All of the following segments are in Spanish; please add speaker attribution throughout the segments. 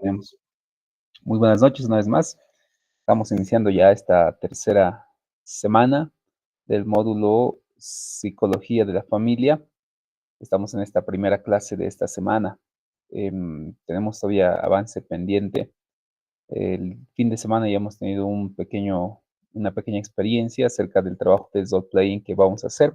Speaker 1: Tenemos. Muy buenas noches una vez más. Estamos iniciando ya esta tercera semana del módulo Psicología de la Familia. Estamos en esta primera clase de esta semana. Tenemos todavía avance pendiente. El fin de semana ya hemos tenido una pequeña experiencia acerca del trabajo de role playing que vamos a hacer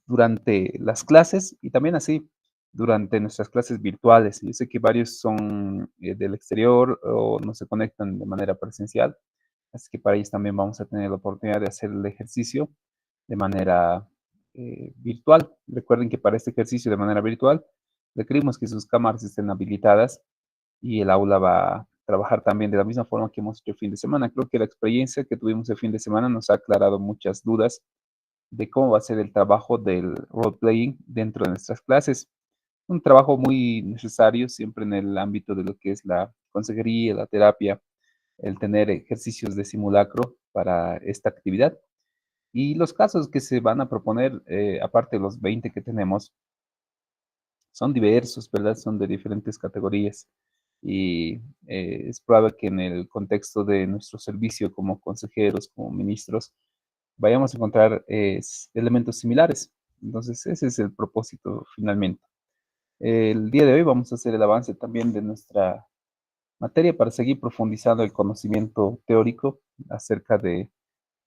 Speaker 1: durante las clases y también así durante nuestras clases virtuales. Yo sé que varios son del exterior o no se conectan de manera presencial, así que para ellos también vamos a tener la oportunidad de hacer el ejercicio de manera virtual. Recuerden que para este ejercicio de manera virtual requerimos que sus cámaras estén habilitadas y el aula va a trabajar también de la misma forma que hemos hecho el fin de semana. Creo que la experiencia que tuvimos el fin de semana nos ha aclarado muchas dudas de cómo va a ser el trabajo del role playing dentro de nuestras clases. Un trabajo muy necesario siempre en el ámbito de lo que es la consejería, la terapia, el tener ejercicios de simulacro para esta actividad. Y los casos que se van a proponer, aparte de los 20 que tenemos, son diversos, ¿verdad? Son de diferentes categorías. Y es probable que en el contexto de nuestro servicio como consejeros, como ministros, vayamos a encontrar elementos similares. Entonces, ese es el propósito finalmente. El día de hoy vamos a hacer el avance también de nuestra materia para seguir profundizando el conocimiento teórico acerca de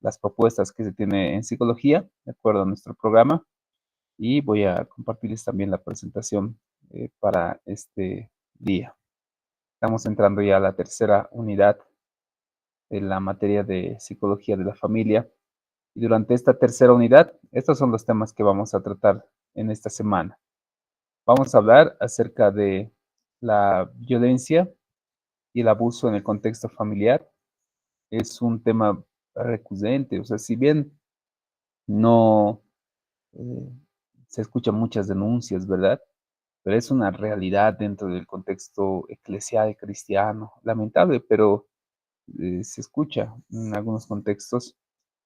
Speaker 1: las propuestas que se tiene en psicología, de acuerdo a nuestro programa, y voy a compartirles también la presentación para este día. Estamos entrando ya a la tercera unidad de la materia de psicología de la familia. Y durante esta tercera unidad, estos son los temas que vamos a tratar en esta semana. Vamos a hablar acerca de la violencia y el abuso en el contexto familiar. Es un tema recurrente, o sea, si bien no eh, se escuchan muchas denuncias, ¿verdad? Pero es una realidad dentro del contexto eclesial cristiano, lamentable, pero se escucha en algunos contextos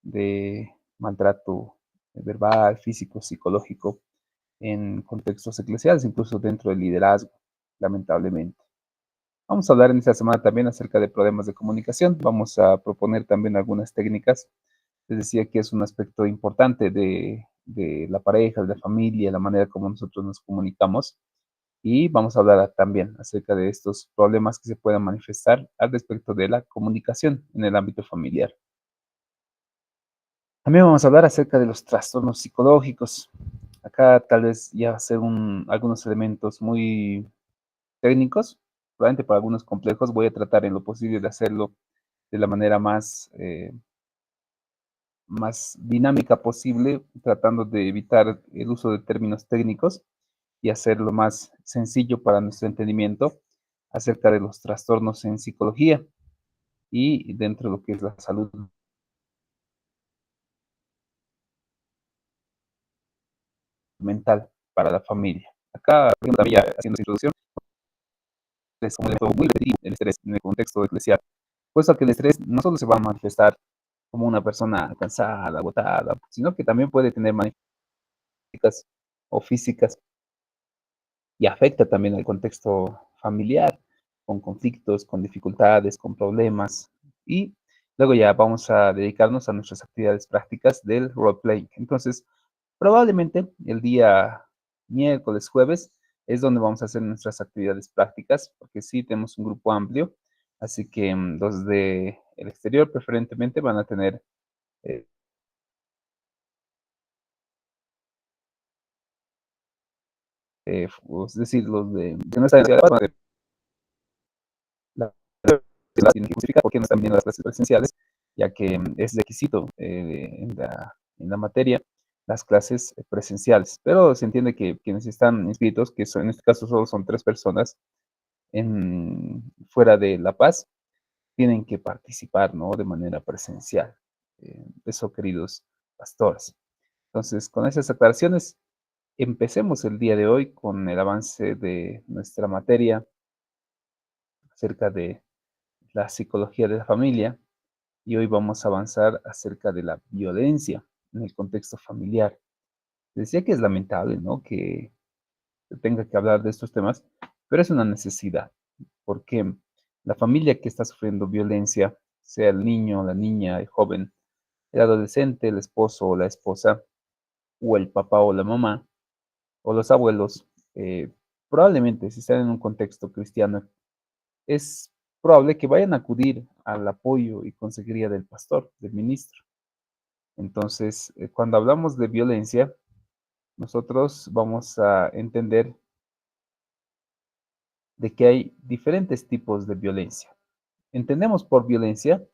Speaker 1: de maltrato verbal, físico, psicológico, en contextos eclesiales, incluso dentro del liderazgo, lamentablemente. Vamos a hablar en esta semana también acerca de problemas de comunicación. Vamos a proponer también algunas técnicas. Les decía que es un aspecto importante de la pareja, de la familia, la manera como nosotros nos comunicamos. Y vamos a hablar también acerca de estos problemas que se puedan manifestar al respecto de la comunicación en el ámbito familiar. También vamos a hablar acerca de los trastornos psicológicos. Acá tal vez ya va a ser algunos elementos muy técnicos, probablemente para algunos complejos. Voy a tratar en lo posible de hacerlo de la manera más dinámica posible, tratando de evitar el uso de términos técnicos y hacerlo más sencillo para nuestro entendimiento acerca de los trastornos en psicología y dentro de lo que es la salud mental para la familia. Acá, también ya haciendo esa introducción, es un elemento muy repetitivo el estrés en el contexto eclesial, puesto que el estrés no solo se va a manifestar como una persona cansada, agotada, sino que también puede tener manifestaciones o físicas y afecta también al contexto familiar, con conflictos, con dificultades, con problemas. Y luego ya vamos a dedicarnos a nuestras actividades prácticas del roleplay. Entonces, probablemente el día miércoles, jueves, es donde vamos a hacer nuestras actividades prácticas, porque sí tenemos un grupo amplio, así que los de el exterior preferentemente van a tener, eh, es decir, los de nuestra ciudad van a tener la tienen que justificar por qué no están viniendo las clases presenciales, ya que es requisito en la materia las clases presenciales. Pero se entiende que quienes están inscritos, que son, en este caso solo son 3 personas fuera de La Paz, tienen que participar, ¿no? De manera presencial. Eso, queridos pastores. Entonces, con esas aclaraciones, empecemos el día de hoy con el avance de nuestra materia acerca de la psicología de la familia y hoy vamos a avanzar acerca de la violencia en el contexto familiar. Decía que es lamentable, ¿no? Que se tenga que hablar de estos temas, pero es una necesidad, porque la familia que está sufriendo violencia, sea el niño, la niña, el joven, el adolescente, el esposo o la esposa, o el papá o la mamá, o los abuelos, probablemente si están en un contexto cristiano, es probable que vayan a acudir al apoyo y consejería del pastor, del ministro. Entonces, cuando hablamos de violencia, nosotros vamos a entender de que hay diferentes tipos de violencia. Entendemos por violencia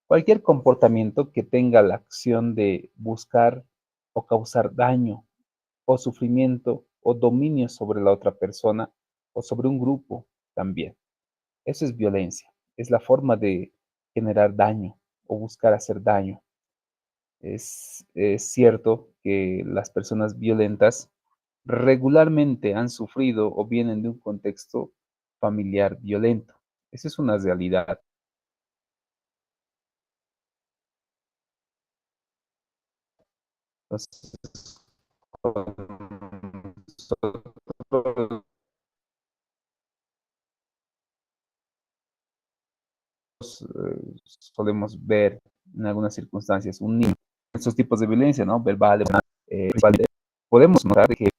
Speaker 1: cualquier comportamiento que tenga la acción de buscar o causar daño o sufrimiento o dominio sobre la otra persona o sobre un grupo también. Eso es violencia. Es la forma de generar daño o buscar hacer daño. Es cierto que las personas violentas regularmente han sufrido o vienen de un contexto familiar violento. Esa es una realidad. Entonces, nosotros solemos ver en algunas circunstancias un niño, estos tipos de violencia, ¿no? Verbal, principalmente, podemos notar que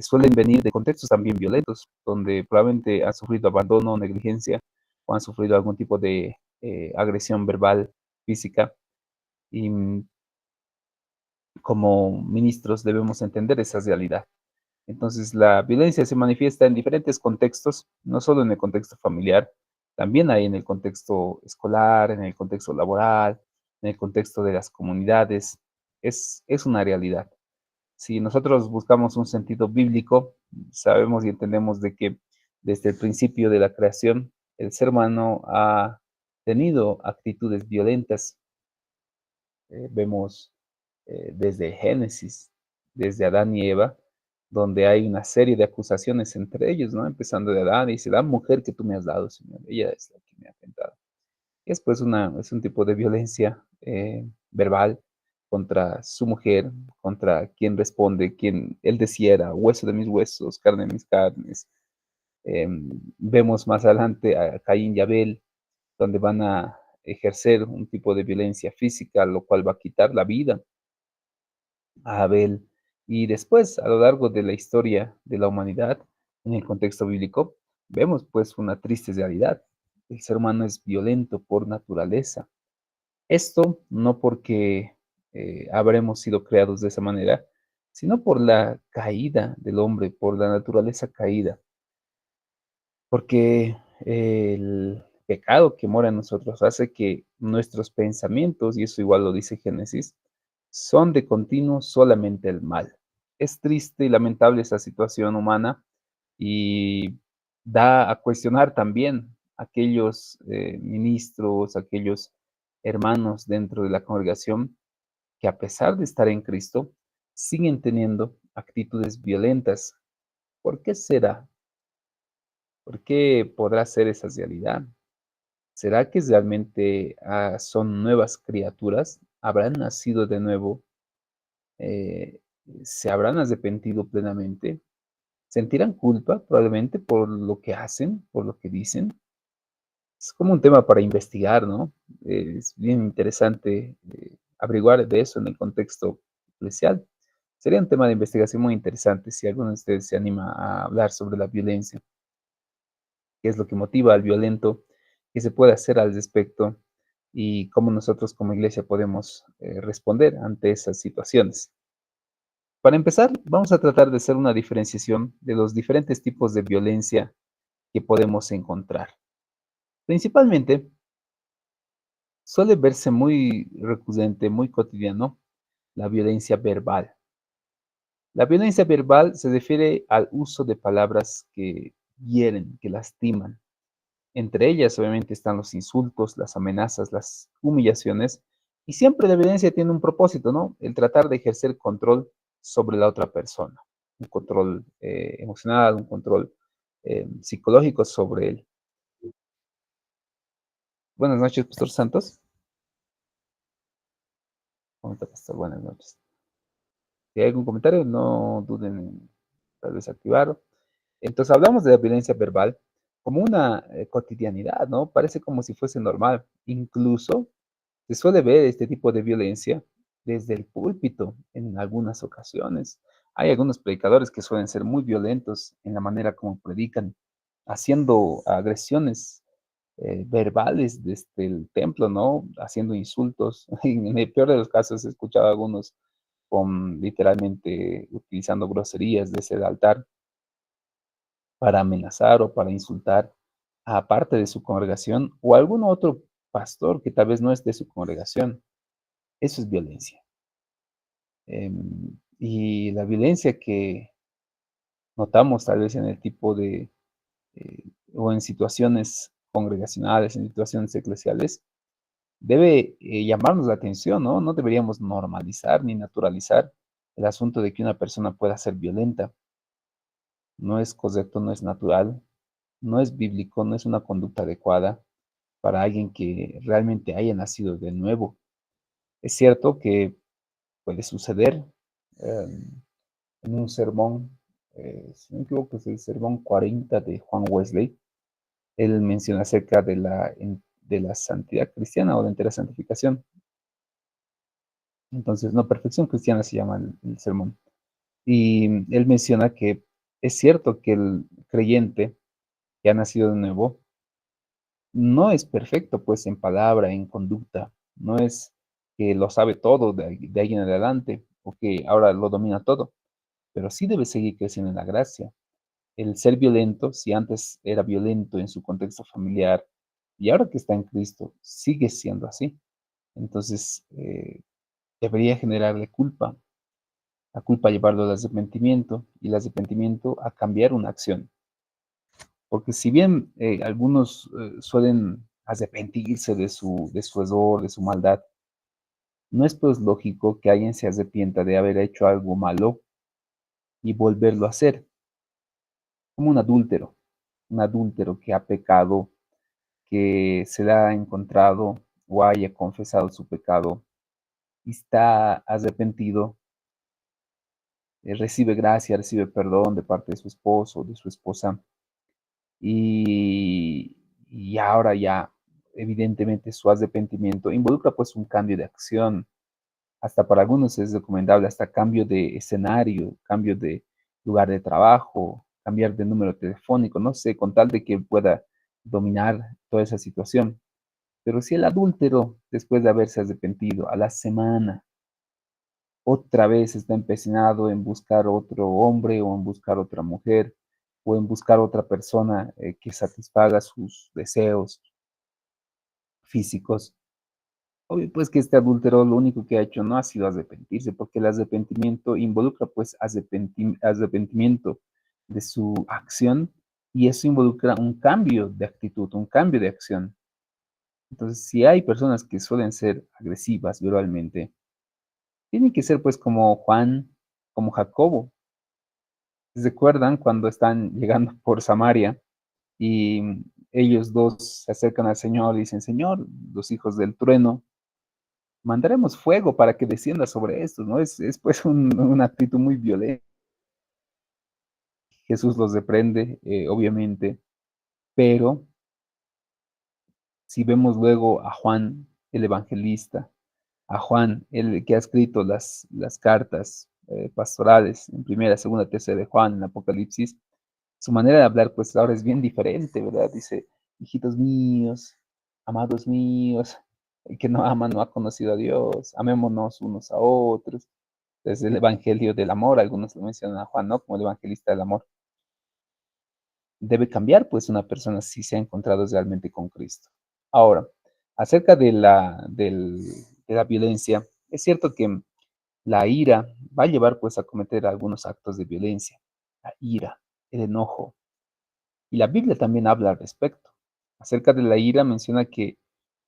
Speaker 1: suelen venir de contextos también violentos, donde probablemente han sufrido abandono, negligencia, o han sufrido algún tipo de agresión verbal, física, y como ministros debemos entender esa realidad. Entonces, la violencia se manifiesta en diferentes contextos, no solo en el contexto familiar, también hay en el contexto escolar, en el contexto laboral, en el contexto de las comunidades. Es una realidad. Si nosotros buscamos un sentido bíblico, sabemos y entendemos de que desde el principio de la creación, el ser humano ha tenido actitudes violentas. Vemos desde Génesis, desde Adán y Eva, donde hay una serie de acusaciones entre ellos, ¿no? Empezando de Adán, y dice, la mujer que tú me has dado, Señor, ella es la que me ha tentado. Es pues es un tipo de violencia verbal contra su mujer, contra quien responde, quien él decía, hueso de mis huesos, carne de mis carnes. Vemos más adelante a Caín y Abel, donde van a ejercer un tipo de violencia física, lo cual va a quitar la vida a Abel. Y después, a lo largo de la historia de la humanidad, en el contexto bíblico, vemos pues una triste realidad. El ser humano es violento por naturaleza. Esto no porque habremos sido creados de esa manera, sino por la caída del hombre, por la naturaleza caída, porque el pecado que mora en nosotros hace que nuestros pensamientos, y eso igual lo dice Génesis, son de continuo solamente el mal. Es triste y lamentable esa situación humana y da a cuestionar también aquellos ministros, aquellos hermanos dentro de la congregación que a pesar de estar en Cristo, siguen teniendo actitudes violentas. ¿Por qué será? ¿Por qué podrá ser esa realidad? ¿Será que realmente son nuevas criaturas? ¿Habrán nacido de nuevo? Eh, ¿Se habrán arrepentido plenamente? ¿Sentirán culpa probablemente por lo que hacen, por lo que dicen? Es como un tema para investigar, ¿no? Es bien interesante averiguar de eso en el contexto eclesial. Sería un tema de investigación muy interesante si alguno de ustedes se anima a hablar sobre la violencia, qué es lo que motiva al violento, qué se puede hacer al respecto y cómo nosotros como iglesia podemos responder ante esas situaciones. Para empezar, vamos a tratar de hacer una diferenciación de los diferentes tipos de violencia que podemos encontrar. Principalmente, suele verse muy recurrente, muy cotidiano, la violencia verbal. La violencia verbal se refiere al uso de palabras que hieren, que lastiman. Entre ellas, obviamente, están los insultos, las amenazas, las humillaciones, y siempre la violencia tiene un propósito, ¿no? El tratar de ejercer control sobre la otra persona, un control emocional, un control psicológico sobre él. Buenas noches, Pastor Santos. ¿Cómo está, Pastor? Buenas noches. Si hay algún comentario, no duden en tal vez activarlo. Entonces, hablamos de la violencia verbal como una cotidianidad, ¿no? Parece como si fuese normal. Incluso se suele ver este tipo de violencia desde el púlpito en algunas ocasiones. Hay algunos predicadores que suelen ser muy violentos en la manera como predican, haciendo agresiones verbales desde el templo, ¿no? Haciendo insultos. En el peor de los casos he escuchado a algunos con literalmente utilizando groserías desde el altar para amenazar o para insultar a parte de su congregación o a algún otro pastor que tal vez no es de su congregación. Eso es violencia. Y la violencia que notamos tal vez en el tipo de, eh, o en situaciones congregacionales, en situaciones eclesiales, debe llamarnos la atención, ¿no? No deberíamos normalizar ni naturalizar el asunto de que una persona pueda ser violenta. No es correcto, no es natural, no es bíblico, no es una conducta adecuada para alguien que realmente haya nacido de nuevo. Es cierto que puede suceder en un sermón, si no me equivoco, es el sermón 40 de Juan Wesley. Él menciona acerca de la santidad cristiana o de entera santificación. Entonces, no, perfección cristiana se llama el sermón. Y él menciona que es cierto que el creyente que ha nacido de nuevo no es perfecto, pues, en palabra, en conducta. No es que lo sabe todo de ahí en adelante o que ahora lo domina todo, pero sí debe seguir creciendo en la gracia. El ser violento, si antes era violento en su contexto familiar y ahora que está en Cristo, sigue siendo así. Entonces, debería generarle culpa, la culpa llevarlo al arrepentimiento y el arrepentimiento a cambiar una acción. Porque si bien algunos suelen arrepentirse de su error, de su maldad, no es pues lógico que alguien se arrepienta de haber hecho algo malo y volverlo a hacer, como un adúltero que ha pecado, que se le ha encontrado o haya confesado su pecado y está arrepentido, recibe gracia, recibe perdón de parte de su esposo, de su esposa, y, y ahora ya, evidentemente, su arrepentimiento involucra pues un cambio de acción. Hasta para algunos es recomendable hasta cambio de escenario, cambio de lugar de trabajo, cambiar de número telefónico, no sé, con tal de que pueda dominar toda esa situación. Pero si el adúltero, después de haberse arrepentido a la semana, otra vez está empecinado en buscar otro hombre o en buscar otra mujer o en buscar otra persona que satisfaga sus deseos físicos, obvio pues que este adúltero lo único que ha hecho no ha sido arrepentirse, porque el arrepentimiento involucra pues arrepentimiento de su acción y eso involucra un cambio de actitud, un cambio de acción. Entonces, si hay personas que suelen ser agresivas verbalmente, tienen que ser pues como Juan, como Jacobo. ¿Recuerdan cuando están llegando por Samaria y ellos dos se acercan al Señor y dicen, Señor, los hijos del trueno, mandaremos fuego para que descienda sobre estos, ¿no? Es pues una actitud muy violenta. Jesús los reprende, obviamente, pero si vemos luego a Juan, el evangelista, a Juan, el que ha escrito las cartas pastorales en primera, segunda, tercera de Juan, en Apocalipsis, su manera de hablar, pues ahora es bien diferente, ¿verdad? Dice, hijitos míos, amados míos, el que no ama no ha conocido a Dios, amémonos unos a otros. Es el evangelio del amor, algunos lo mencionan a Juan, ¿no? Como el evangelista del amor. Debe cambiar, pues, una persona si se ha encontrado realmente con Cristo. Ahora, acerca de la violencia, es cierto que la ira va a llevar, pues, a cometer algunos actos de violencia. La ira, el enojo. Y la Biblia también habla al respecto. Acerca de la ira menciona que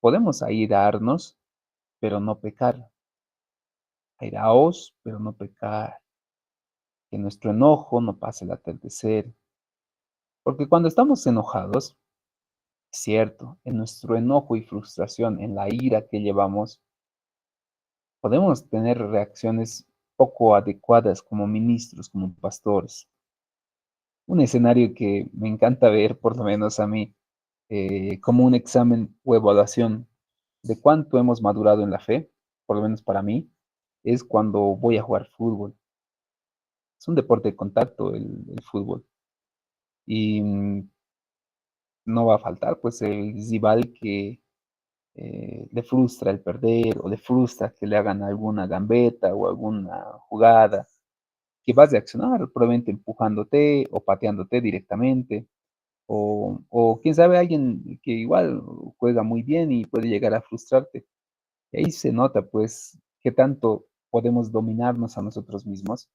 Speaker 1: podemos airarnos, pero no pecar. Airaos, pero no pecar. Que nuestro enojo no pase el atardecer. Porque cuando estamos enojados, es cierto, en nuestro enojo y frustración, en la ira que llevamos, podemos tener reacciones poco adecuadas como ministros, como pastores. un escenario que me encanta ver, por lo menos a mí, como un examen o evaluación de cuánto hemos madurado en la fe, por lo menos para mí, es cuando voy a jugar fútbol. Es un deporte de contacto el fútbol. Y no va a faltar, pues, el rival que le frustra el perder o le frustra que le hagan alguna gambeta o alguna jugada, que vas a reaccionar, probablemente empujándote o pateándote directamente, o quién sabe, alguien que igual juega muy bien y puede llegar a frustrarte. Y ahí se nota, pues, qué tanto podemos dominarnos a nosotros mismos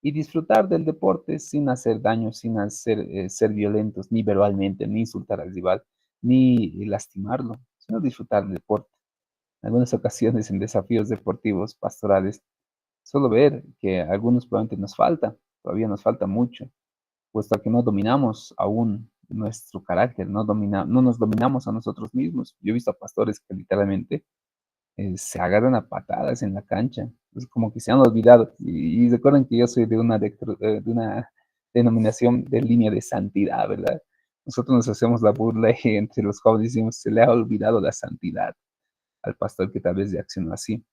Speaker 1: y disfrutar del deporte sin hacer daño, sin ser violentos, ni verbalmente, ni insultar al rival, ni lastimarlo, sino disfrutar del deporte. En algunas ocasiones en desafíos deportivos pastorales, solo ver que a algunos probablemente nos falta, todavía nos falta mucho, puesto que no dominamos aún nuestro carácter, no nos dominamos a nosotros mismos. Yo he visto a pastores que literalmente se agarran a patadas en la cancha. Es como que se han olvidado. Y recuerden que yo soy de una denominación de línea de santidad, ¿verdad? Nosotros nos hacemos la burla y entre los jóvenes decimos, se le ha olvidado la santidad al pastor que tal vez reaccionó así.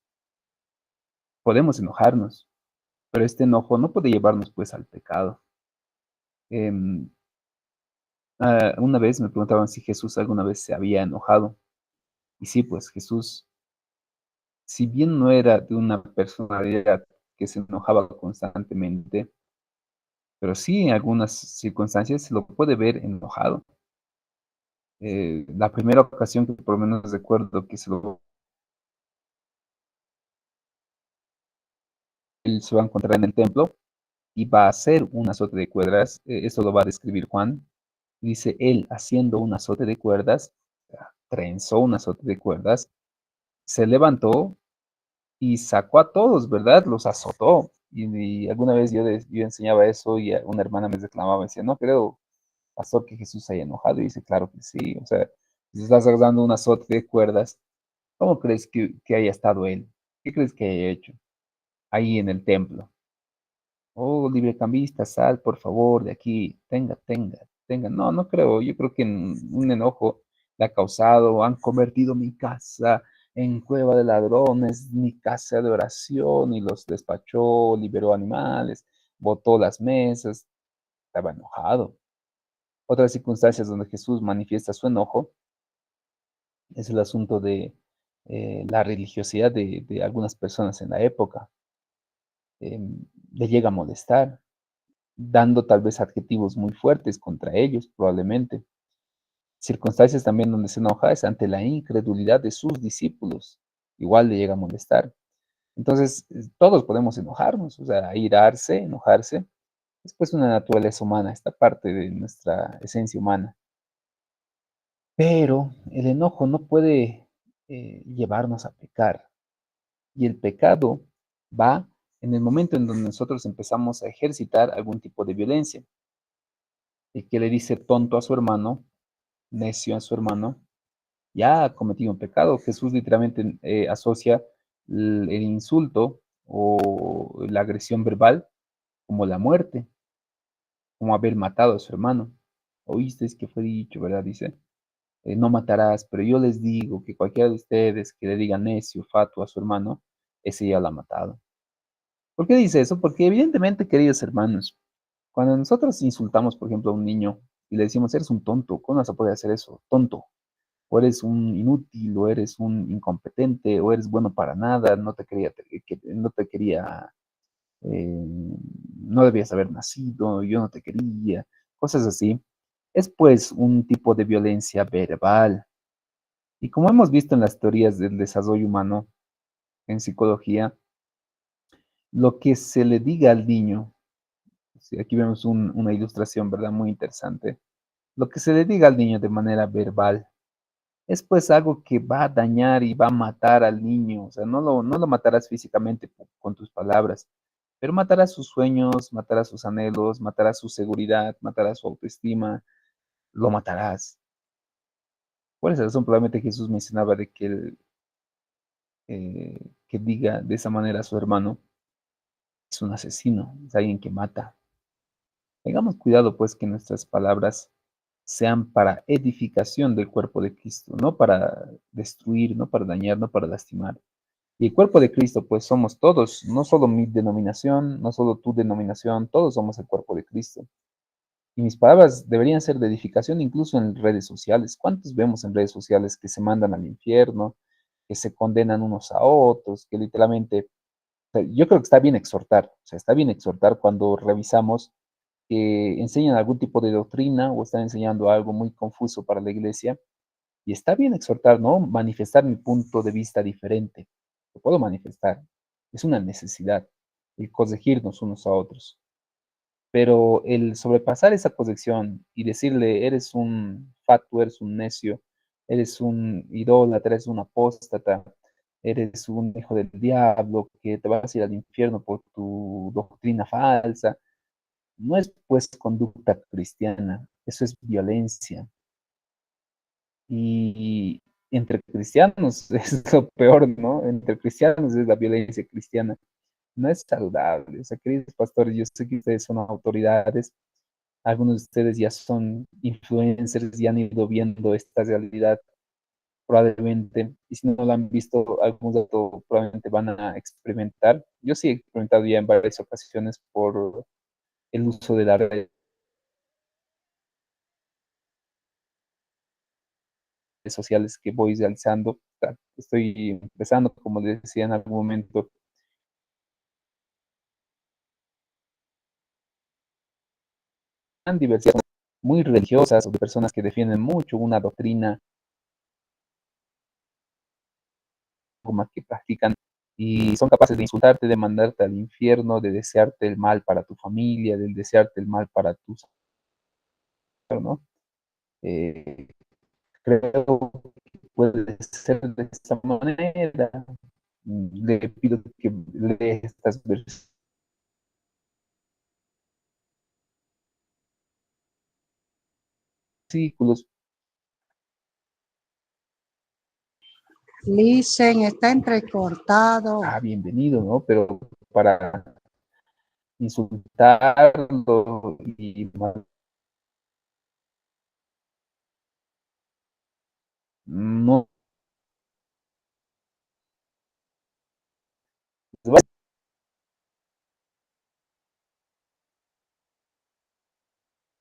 Speaker 1: Podemos enojarnos, pero este enojo no puede llevarnos pues al pecado. Em, una vez me preguntaban si Jesús alguna vez se había enojado. Y sí, pues Jesús, si bien no era de una personalidad que se enojaba constantemente, pero sí en algunas circunstancias se lo puede ver enojado. La primera ocasión que por lo menos recuerdo que él se va a encontrar en el templo y va a hacer un azote de cuerdas, eso lo va a describir Juan. Dice él haciendo un azote de cuerdas, trenzó un azote de cuerdas, se levantó y sacó a todos, ¿verdad? Los azotó. Y alguna vez yo enseñaba eso y una hermana me reclamaba, me decía, no creo, pastor, que Jesús se haya enojado. Y dice, claro que sí, o sea, si estás dando un azote de cuerdas, ¿cómo crees que haya estado él? ¿Qué crees que haya hecho ahí en el templo? Oh, librecambista, sal, por favor, de aquí, tenga. No, no creo, yo creo que un enojo le ha causado, han convertido mi casa en cueva de ladrones, mi casa de oración, y los despachó, liberó animales, botó las mesas, estaba enojado. Otras circunstancias donde Jesús manifiesta su enojo es el asunto de la religiosidad de algunas personas en la época. Le llega a molestar, dando tal vez adjetivos muy fuertes contra ellos, probablemente. Circunstancias también donde se enoja es ante la incredulidad de sus discípulos. Igual le llega a molestar. Entonces, todos podemos enojarnos, o sea, irarse, enojarse, es pues una naturaleza humana, esta parte de nuestra esencia humana. Pero el enojo no puede llevarnos a pecar. Y el pecado va en el momento en donde nosotros empezamos a ejercitar algún tipo de violencia. El que le dice tonto a su hermano, necio a su hermano, ya ha cometido un pecado. Jesús literalmente asocia el insulto o la agresión verbal como la muerte, como haber matado a su hermano. Oísteis que fue dicho, ¿verdad? Dice, no matarás, pero yo les digo que cualquiera de ustedes que le diga necio, fatuo a su hermano, ese ya lo ha matado. ¿Por qué dice eso? Porque evidentemente, queridos hermanos, cuando nosotros insultamos, por ejemplo, a un niño y le decimos, eres un tonto, ¿cómo vas a poder hacer eso? Tonto. O eres un inútil, o eres un incompetente, o eres bueno para nada, no te quería, no debías haber nacido, yo no te quería, cosas así. Es pues un tipo de violencia verbal. Y como hemos visto en las teorías del desarrollo humano, en psicología, lo que se le diga al niño, sí, aquí vemos una ilustración, ¿verdad? Muy interesante. Lo que se le diga al niño de manera verbal es pues algo que va a dañar y va a matar al niño. O sea, no lo matarás físicamente con tus palabras, pero matarás sus sueños, matarás sus anhelos, matarás su seguridad, matarás su autoestima, lo matarás. Por esa razón, probablemente Jesús mencionaba de que que diga de esa manera a su hermano es un asesino, es alguien que mata. Tengamos cuidado, pues, que nuestras palabras sean para edificación del cuerpo de Cristo, no para destruir, no para dañar, no para lastimar. Y el cuerpo de Cristo, pues somos todos, no solo mi denominación, no solo tu denominación, todos somos el cuerpo de Cristo. Y mis palabras deberían ser de edificación incluso en redes sociales. ¿Cuántos vemos en redes sociales que se mandan al infierno, que se condenan unos a otros, que literalmente, o sea, yo creo que está bien exhortar, o sea, está bien exhortar cuando revisamos que enseñan algún tipo de doctrina o están enseñando algo muy confuso para la iglesia. Y está bien exhortar, ¿no? Manifestar mi punto de vista diferente. Lo puedo manifestar. Es una necesidad el corregirnos unos a otros. Pero el sobrepasar esa corrección y decirle, eres un fatuo, eres un necio, eres un idólatra, eres un apóstata, eres un hijo del diablo, que te vas a ir al infierno por tu doctrina falsa, no es pues conducta cristiana, eso es violencia. Y entre cristianos es lo peor, ¿no? Entre cristianos es la violencia cristiana. No es saludable. O sea, queridos pastores, yo sé que ustedes son autoridades, algunos de ustedes ya son influencers y han ido viendo esta realidad probablemente, y si no lo han visto, algún dato probablemente van a experimentar. Yo sí he experimentado ya en varias ocasiones por el uso de las redes sociales que voy realizando. O sea, estoy empezando, como les decía en algún momento, gran diversidad muy religiosas o de personas que defienden mucho una doctrina como que practican y son capaces de insultarte, de mandarte al infierno, de desearte el mal para tu familia, de desearte el mal para tus, ¿no? Eh, creo que puede ser de esta manera. Le pido que lea estas versículos.
Speaker 2: Listen, está entrecortado.
Speaker 1: Ah, bienvenido, ¿no? Pero para insultarlo y no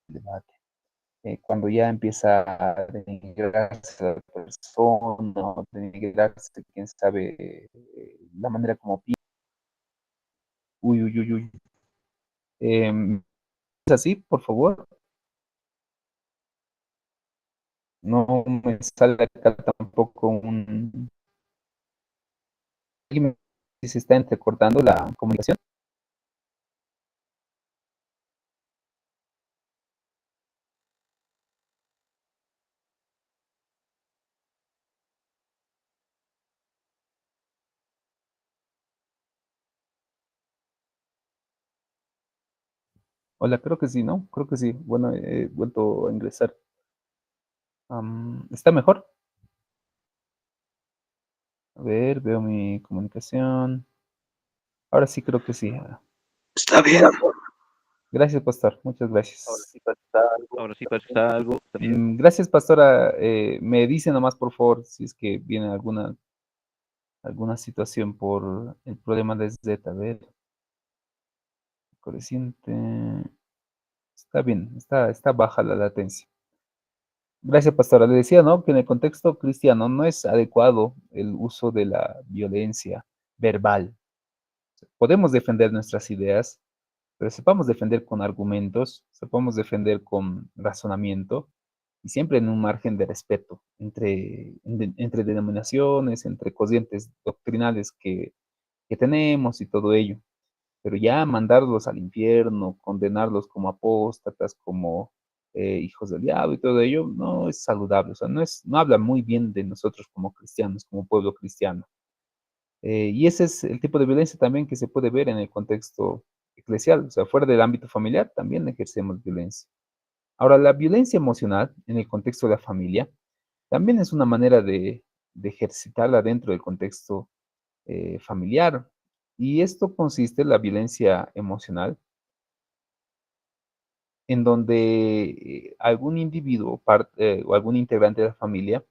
Speaker 1: debate. Cuando ya empieza a denigrarse a la persona, o denigrarse, quién sabe, la manera como piensa. Uy, uy, uy, uy. ¿Es así, por favor? No me sale acá tampoco un... Si se está entrecortando la comunicación. Hola, creo que sí, ¿no? Creo que sí. Bueno, he vuelto a ingresar. ¿Está mejor? A ver, veo mi comunicación. Ahora sí creo que sí.
Speaker 3: Está bien.
Speaker 1: Gracias, pastor. Muchas
Speaker 3: Ahora
Speaker 1: gracias.
Speaker 3: sí está algo, ahora sí está algo, está bien.
Speaker 1: Gracias, pastora. Me dice nomás, por favor, si es que viene alguna situación por el problema de Z. A ver, creciente. Está bien, está baja la latencia. Gracias, pastora. Le decía, ¿no? Que en el contexto cristiano no es adecuado el uso de la violencia verbal. Podemos defender nuestras ideas, pero sepamos defender con argumentos, sepamos defender con razonamiento y siempre en un margen de respeto entre denominaciones, entre corrientes doctrinales que tenemos y todo ello. Pero ya mandarlos al infierno, condenarlos como apóstatas, como hijos del diablo y todo ello, no es saludable, o sea, no habla muy bien de nosotros como cristianos, como pueblo cristiano. Y ese es el tipo de violencia también que se puede ver en el contexto eclesial, o sea, fuera del ámbito familiar también ejercemos violencia. Ahora, la violencia emocional en el contexto de la familia también es una manera de ejercitarla dentro del contexto familiar. Y esto consiste en la violencia emocional en donde algún individuo o algún integrante de la familia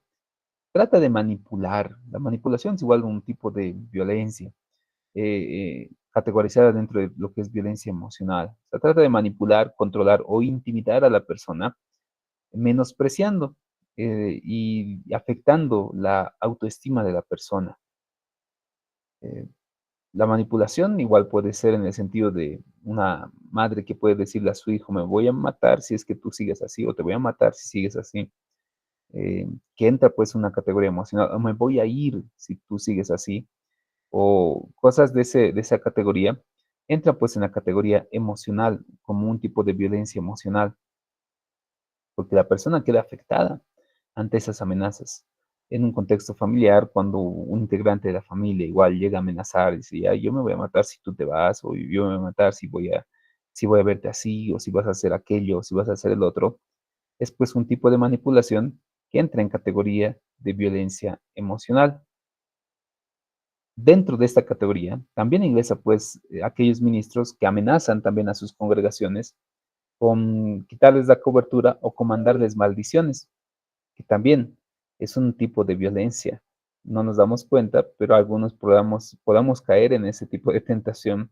Speaker 1: trata de manipular. La manipulación es igual un tipo de violencia, categorizada dentro de lo que es violencia emocional. Se trata de manipular, controlar o intimidar a la persona, menospreciando y afectando la autoestima de la persona. Eh, la manipulación igual puede ser en el sentido de una madre que puede decirle a su hijo, me voy a matar si es que tú sigues así, o te voy a matar si sigues así, que entra pues una categoría emocional, o me voy a ir si tú sigues así, o cosas de esa categoría, entra pues en la categoría emocional, como un tipo de violencia emocional, porque la persona queda afectada ante esas amenazas. En un contexto familiar, cuando un integrante de la familia igual llega a amenazar, dice, ya, yo me voy a matar si tú te vas, o yo me voy a matar si voy a verte así, o si vas a hacer aquello, o si vas a hacer el otro, es pues un tipo de manipulación que entra en categoría de violencia emocional. Dentro de esta categoría, también ingresa pues aquellos ministros que amenazan también a sus congregaciones con quitarles la cobertura o con mandarles maldiciones, que también es un tipo de violencia. No nos damos cuenta, pero algunos podamos caer en ese tipo de tentación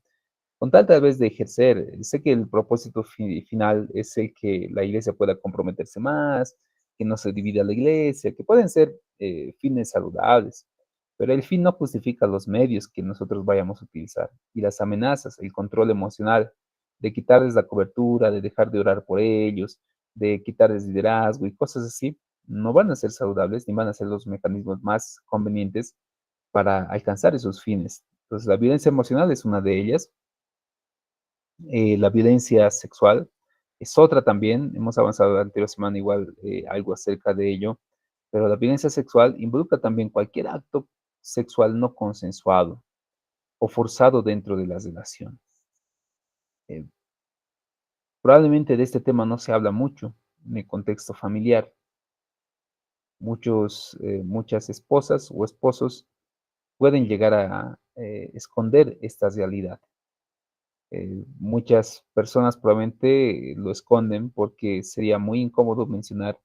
Speaker 1: con tal vez de ejercer. Sé que el propósito final es el que la iglesia pueda comprometerse más, que no se divida la iglesia, que pueden ser fines saludables, pero el fin no justifica los medios que nosotros vayamos a utilizar. Y las amenazas, el control emocional, de quitarles la cobertura, de dejar de orar por ellos, de quitarles liderazgo y cosas así, no van a ser saludables ni van a ser los mecanismos más convenientes para alcanzar esos fines. Entonces, la violencia emocional es una de ellas. La violencia sexual es otra también. Hemos avanzado la anterior semana igual algo acerca de ello, pero la violencia sexual involucra también cualquier acto sexual no consensuado o forzado dentro de las relaciones. Eh, Probablemente de este tema no se habla mucho en el contexto familiar. Muchas esposas o esposos pueden llegar a esconder esta realidad. Muchas personas probablemente lo esconden porque sería muy incómodo mencionar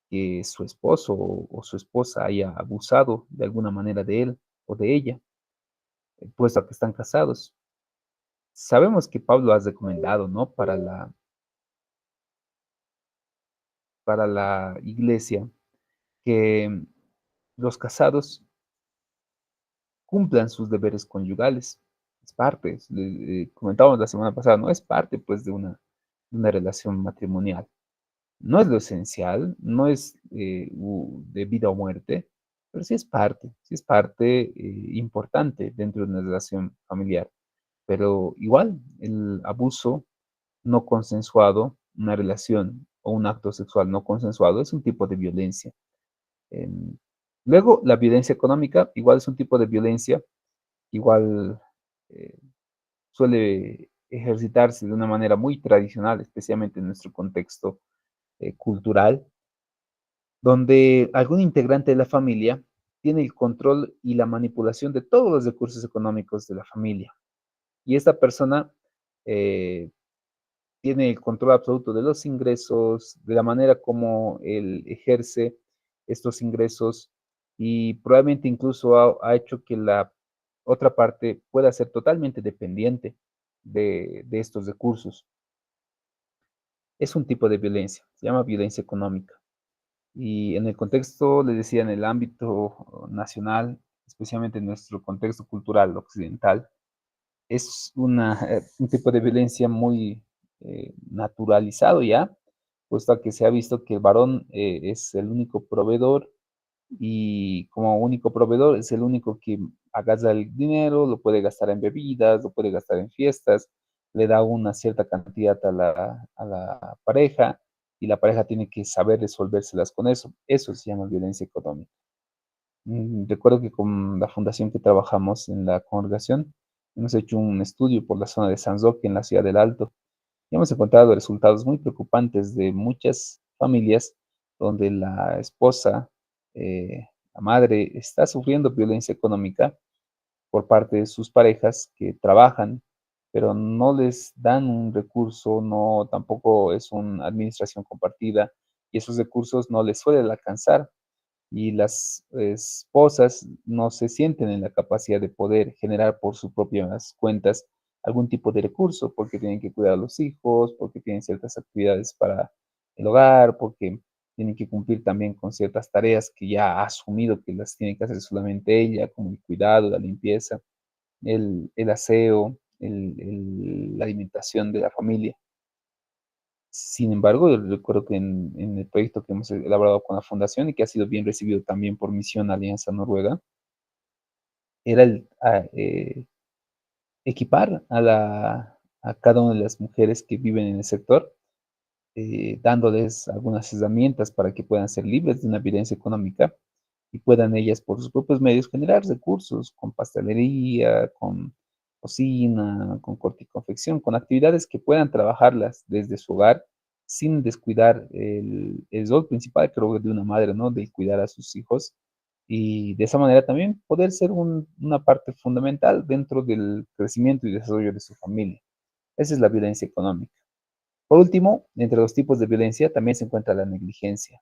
Speaker 1: que su esposo o su esposa haya abusado de alguna manera de él o de ella, puesto que están casados. Sabemos que Pablo ha recomendado, ¿no? Para la iglesia que los casados cumplan sus deberes conyugales. Es parte, comentábamos la semana pasada, no es parte pues de una relación matrimonial. No es lo esencial, no es de vida o muerte, pero sí es parte importante dentro de una relación familiar. Pero igual, el abuso no consensuado, una relación o un acto sexual no consensuado es un tipo de violencia. Em, Luego, la violencia económica igual es un tipo de violencia, igual eh, suele ejercitarse de una manera muy tradicional, especialmente en nuestro contexto cultural, donde algún integrante de la familia tiene el control y la manipulación de todos los recursos económicos de la familia. Y esta persona eh, tiene el control absoluto de los ingresos, de la manera como él ejerce estos ingresos y probablemente incluso ha hecho que la otra parte pueda ser totalmente dependiente de estos recursos. Es un tipo de violencia, se llama violencia económica. Y en el contexto, les decía, en el ámbito nacional, especialmente en nuestro contexto cultural occidental, es un tipo de violencia muy naturalizado ya, puesto que se ha visto que el varón es el único proveedor y como único proveedor es el único que agarra el dinero, lo puede gastar en bebidas, lo puede gastar en fiestas, le da una cierta cantidad a la pareja y la pareja tiene que saber resolvérselas con eso. Eso se llama violencia económica. Recuerdo que con la fundación que trabajamos en la congregación, hemos hecho un estudio por la zona de San Roque en la ciudad del Alto y hemos encontrado resultados muy preocupantes de muchas familias donde la esposa, la madre, está sufriendo violencia económica por parte de sus parejas que trabajan pero no les dan un recurso, no, tampoco es una administración compartida y esos recursos no les suelen alcanzar y las esposas no se sienten en la capacidad de poder generar por sus propias cuentas algún tipo de recurso, porque tienen que cuidar a los hijos, porque tienen ciertas actividades para el hogar, porque tienen que cumplir también con ciertas tareas que ya ha asumido que las tiene que hacer solamente ella, como el cuidado, la limpieza, el aseo, la alimentación de la familia. Sin embargo, yo recuerdo que en el proyecto que hemos elaborado con la fundación y que ha sido bien recibido también por Misión Alianza Noruega, era equipar a cada una de las mujeres que viven en el sector, dándoles algunas herramientas para que puedan ser libres de una violencia económica y puedan ellas por sus propios medios generar recursos con pastelería, con cocina, con corte y confección, con actividades que puedan trabajarlas desde su hogar sin descuidar el rol principal, creo, de una madre, ¿no? De cuidar a sus hijos y de esa manera también poder ser una parte fundamental dentro del crecimiento y desarrollo de su familia. Esa es la violencia económica. Por último, entre los tipos de violencia también se encuentra la negligencia.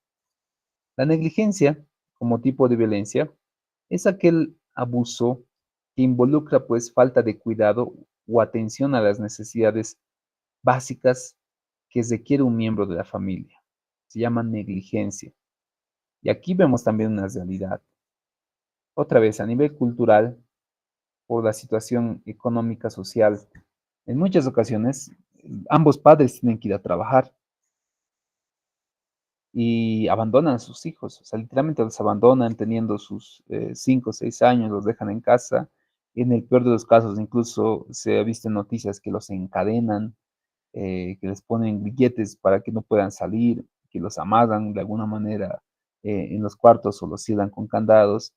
Speaker 1: La negligencia, como tipo de violencia, es aquel abuso que involucra pues falta de cuidado o atención a las necesidades básicas que requiere un miembro de la familia. Se llama negligencia. Y aquí vemos también una realidad. Otra vez, a nivel cultural, por la situación económica, social, en muchas ocasiones ambos padres tienen que ir a trabajar y abandonan a sus hijos, o sea, literalmente los abandonan teniendo sus 5 o 6 años, los dejan en casa. En el peor de los casos, incluso se ha visto en noticias que los encadenan, que les ponen grilletes para que no puedan salir, que los amarran de alguna manera en los cuartos o los cierran con candados.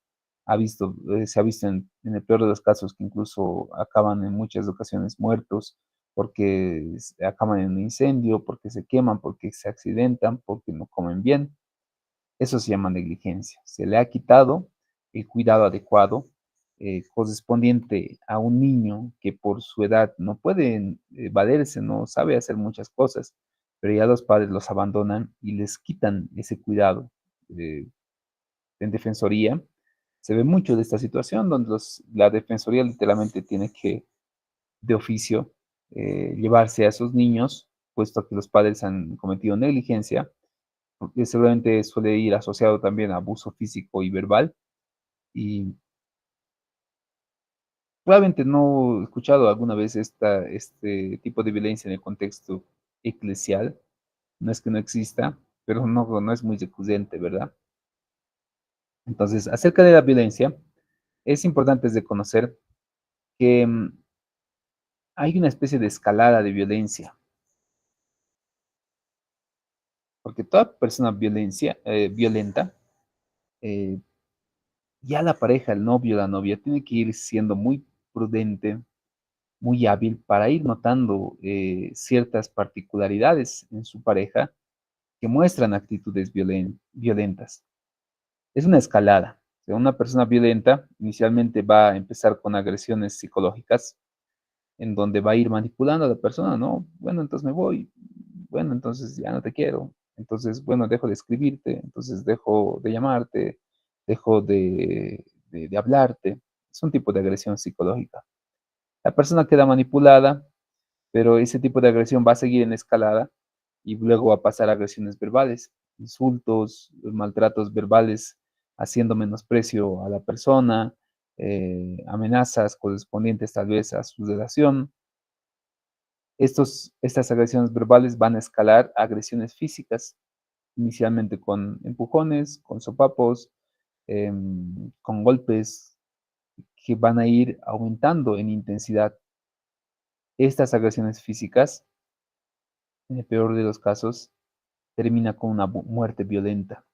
Speaker 1: Se ha visto en el peor de los casos que incluso acaban en muchas ocasiones muertos porque acaban en un incendio, porque se queman, porque se accidentan, porque no comen bien. Eso se llama negligencia. Se le ha quitado el cuidado adecuado correspondiente a un niño que por su edad no puede valerse, no sabe hacer muchas cosas, pero ya los padres los abandonan y les quitan ese cuidado. Eh, en defensoría se ve mucho de esta situación donde la defensoría literalmente tiene que, de oficio, llevarse a esos niños, puesto que los padres han cometido negligencia, porque seguramente suele ir asociado también a abuso físico y verbal. Y probablemente no he escuchado alguna vez este tipo de violencia en el contexto eclesial. No es que no exista, pero no es muy recurrente, ¿verdad? Entonces, acerca de la violencia, es importante reconocer que hay una especie de escalada de violencia, porque toda persona violenta, eh, ya la pareja, el novio, la novia, tiene que ir siendo muy prudente, muy hábil para ir notando ciertas particularidades en su pareja que muestran actitudes violentas. Es una escalada. O sea, una persona violenta inicialmente va a empezar con agresiones psicológicas, en donde va a ir manipulando a la persona, ¿no? Bueno, entonces me voy. Bueno, entonces ya no te quiero. Entonces, bueno, dejo de escribirte. Entonces dejo de llamarte. Dejo de hablarte. Es un tipo de agresión psicológica. La persona queda manipulada, pero ese tipo de agresión va a seguir en escalada y luego va a pasar a agresiones verbales, insultos, maltratos verbales, haciendo menosprecio a la persona, amenazas correspondientes tal vez a su relación. Estas agresiones verbales van a escalar a agresiones físicas, inicialmente con empujones, con sopapos, con golpes que van a ir aumentando en intensidad. Estas agresiones físicas, en el peor de los casos, termina con una muerte violenta.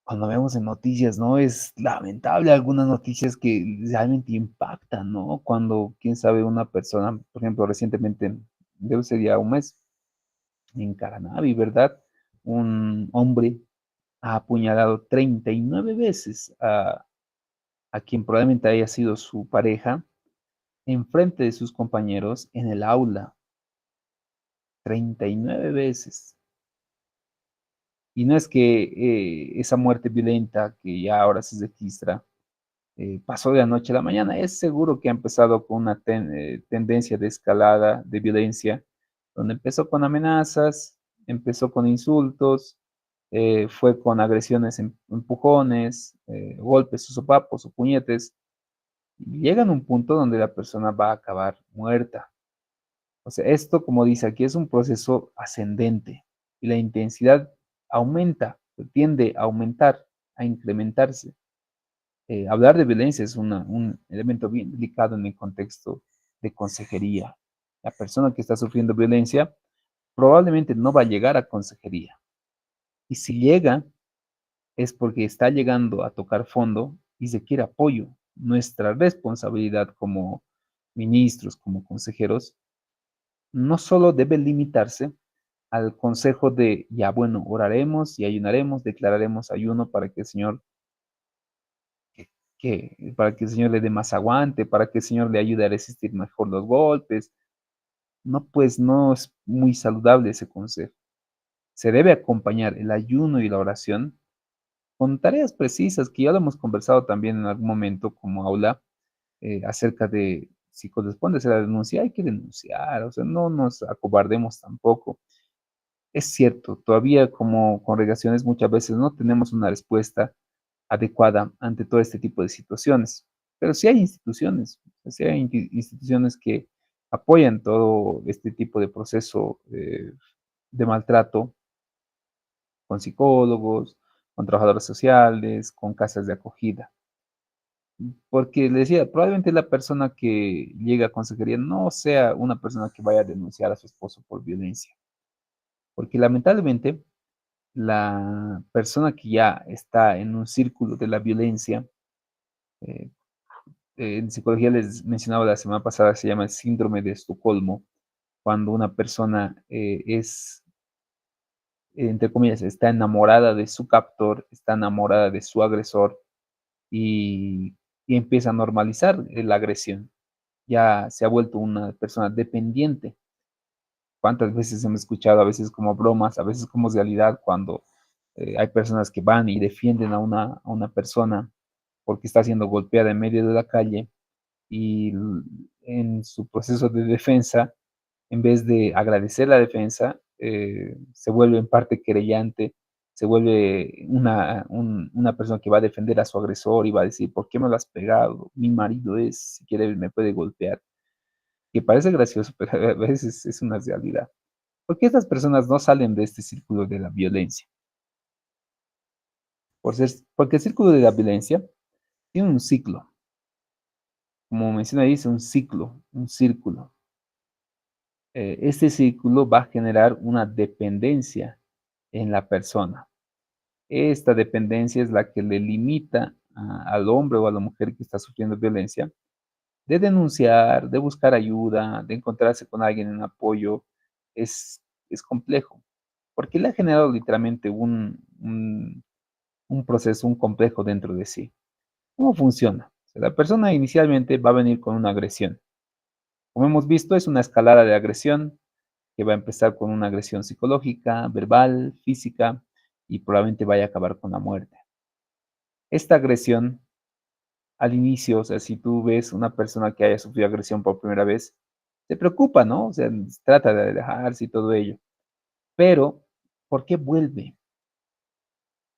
Speaker 1: Cuando vemos en noticias, ¿no? Es lamentable algunas noticias que realmente impactan, ¿no? Cuando, quién sabe, una persona, por ejemplo, recientemente, debe ser ya un mes, en Caranavi, ¿verdad? Un hombre ha apuñalado 39 veces a quien probablemente haya sido su pareja enfrente de sus compañeros en el aula, 39 veces. Y no es que esa muerte violenta que ya ahora se registra pasó de la noche a la mañana, es seguro que ha empezado con una tendencia de escalada de violencia, donde empezó con amenazas, empezó con insultos, fue con agresiones, empujones, golpes o sopapos o puñetes, y llega en un punto donde la persona va a acabar muerta. O sea, esto, como dice aquí, es un proceso ascendente y la intensidad aumenta, tiende a aumentar, a incrementarse. Hablar de violencia es un elemento bien delicado en el contexto de consejería. La persona que está sufriendo violencia probablemente no va a llegar a consejería. Y si llega, es porque está llegando a tocar fondo y se quiere apoyo. Nuestra responsabilidad como ministros, como consejeros, no solo debe limitarse al consejo de, ya bueno, oraremos y ayunaremos, declararemos ayuno para que el Señor, para que el Señor le dé más aguante, para que el Señor le ayude a resistir mejor los golpes. No, pues no es muy saludable ese consejo. Se debe acompañar el ayuno y la oración con tareas precisas, que ya lo hemos conversado también en algún momento como aula, acerca de si corresponde hacer la denuncia, hay que denunciar, o sea, no nos acobardemos tampoco. Es cierto, todavía como congregaciones muchas veces no tenemos una respuesta adecuada ante todo este tipo de situaciones, pero sí hay instituciones, sí hay instituciones que apoyan todo este tipo de proceso de maltrato con psicólogos, con trabajadores sociales, con casas de acogida. Porque le decía, probablemente la persona que llega a consejería no sea una persona que vaya a denunciar a su esposo por violencia, porque lamentablemente la persona que ya está en un círculo de la violencia, eh, en psicología les mencionaba la semana pasada, se llama el síndrome de Estocolmo, cuando una persona es, entre comillas, está enamorada de su captor, está enamorada de su agresor y, y empieza a normalizar la agresión. Ya se ha vuelto una persona dependiente. ¿Cuántas veces hemos escuchado, a veces como bromas, a veces como realidad, cuando hay personas que van y defienden a una persona porque está siendo golpeada en medio de la calle y en su proceso de defensa, en vez de agradecer la defensa, se vuelve en parte querellante, se vuelve una persona que va a defender a su agresor y va a decir, ¿por qué me lo has pegado? Mi marido es, si quiere, me puede golpear. Que parece gracioso, pero a veces es una realidad. ¿Por qué estas personas no salen de este círculo de la violencia? Porque el círculo de la violencia tiene un ciclo. Como menciona ahí, dice un ciclo, un círculo. Este círculo va a generar una dependencia en la persona. Esta dependencia es la que le limita al hombre o a la mujer que está sufriendo violencia de denunciar, de buscar ayuda, de encontrarse con alguien en apoyo. Es complejo, porque le ha generado literalmente un proceso, un complejo dentro de sí. ¿Cómo funciona? O sea, la persona inicialmente va a venir con una agresión. Como hemos visto, es una escalada de agresión que va a empezar con una agresión psicológica, verbal, física y probablemente vaya a acabar con la muerte. Esta agresión al inicio, o sea, si tú ves una persona que haya sufrido agresión por primera vez, se preocupa, ¿no? O sea, trata de alejarse y todo ello. Pero, ¿por qué vuelve?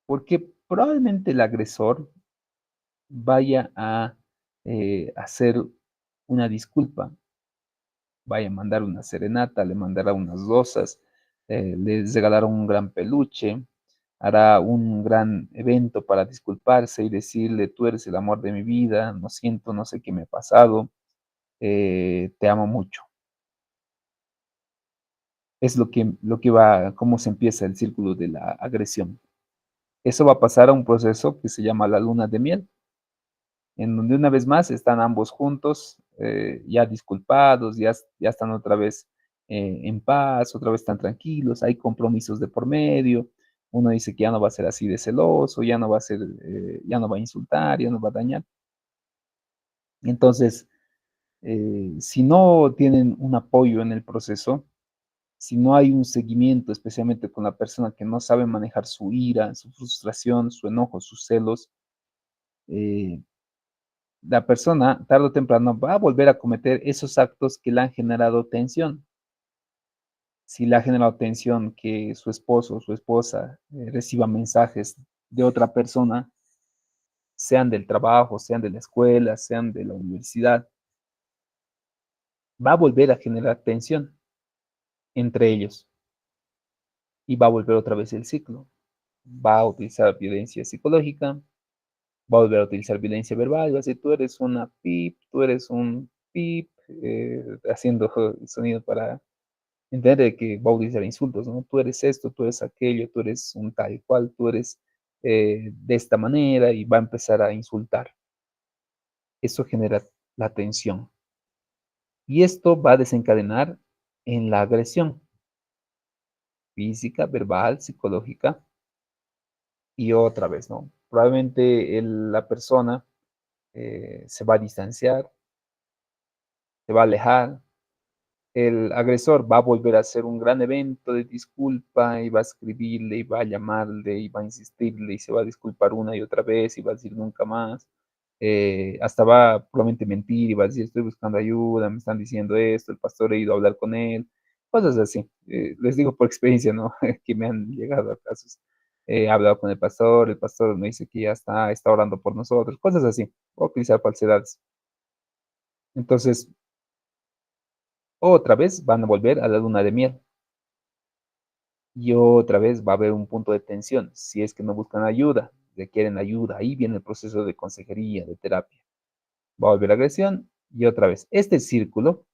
Speaker 1: Porque probablemente el agresor vaya a hacer una disculpa, vaya a mandar una serenata, le mandará unas rosas, les regalará un gran peluche, hará un gran evento para disculparse y decirle, tú eres el amor de mi vida, no siento, no sé qué me ha pasado, te amo mucho. Es lo que va, cómo se empieza el círculo de la agresión. Eso va a pasar a un proceso que se llama la luna de miel, en donde una vez más están ambos juntos, ya disculpados, ya están otra vez en paz, otra vez están tranquilos, hay compromisos de por medio, uno dice que ya no va a ser así de celoso, ya no va a ser, ya no va a insultar, ya no va a dañar. Entonces, Si no tienen un apoyo en el proceso, si no hay un seguimiento, especialmente con la persona que no sabe manejar su ira, su frustración, su enojo, sus celos, eh, la persona tarde o temprano va a volver a cometer esos actos que le han generado tensión. Si le ha generado tensión que su esposo o su esposa reciba mensajes de otra persona, sean del trabajo, sean de la escuela, sean de la universidad, va a volver a generar tensión entre ellos y va a volver otra vez el ciclo. Va a utilizar violencia psicológica, va a volver a utilizar violencia verbal, va a decir, tú eres una pip, tú eres un pip, haciendo sonido para entender que va a utilizar insultos, ¿no? Tú eres esto, tú eres aquello, tú eres un tal y cual, tú eres de esta manera y va a empezar a insultar. Eso genera la tensión. Y esto va a desencadenar en la agresión física, verbal, psicológica y otra vez, ¿no? Probablemente la persona se va a distanciar, se va a alejar, el agresor va a volver a hacer un gran evento de disculpa y va a escribirle y va a llamarle y va a insistirle y se va a disculpar una y otra vez y va a decir nunca más. Hasta va a probablemente mentir y va a decir estoy buscando ayuda, me están diciendo esto, el pastor ha ido a hablar con él, cosas así. Les digo por experiencia, ¿no? Que me han llegado a casos. He hablado con el pastor me dice que ya está orando por nosotros, cosas así, o utilizar falsedades. Entonces, otra vez van a volver a la luna de miel. Y otra vez va a haber un punto de tensión. Si es que no buscan ayuda, requieren ayuda, ahí viene el proceso de consejería, de terapia. Va a volver agresión y otra vez. Este círculo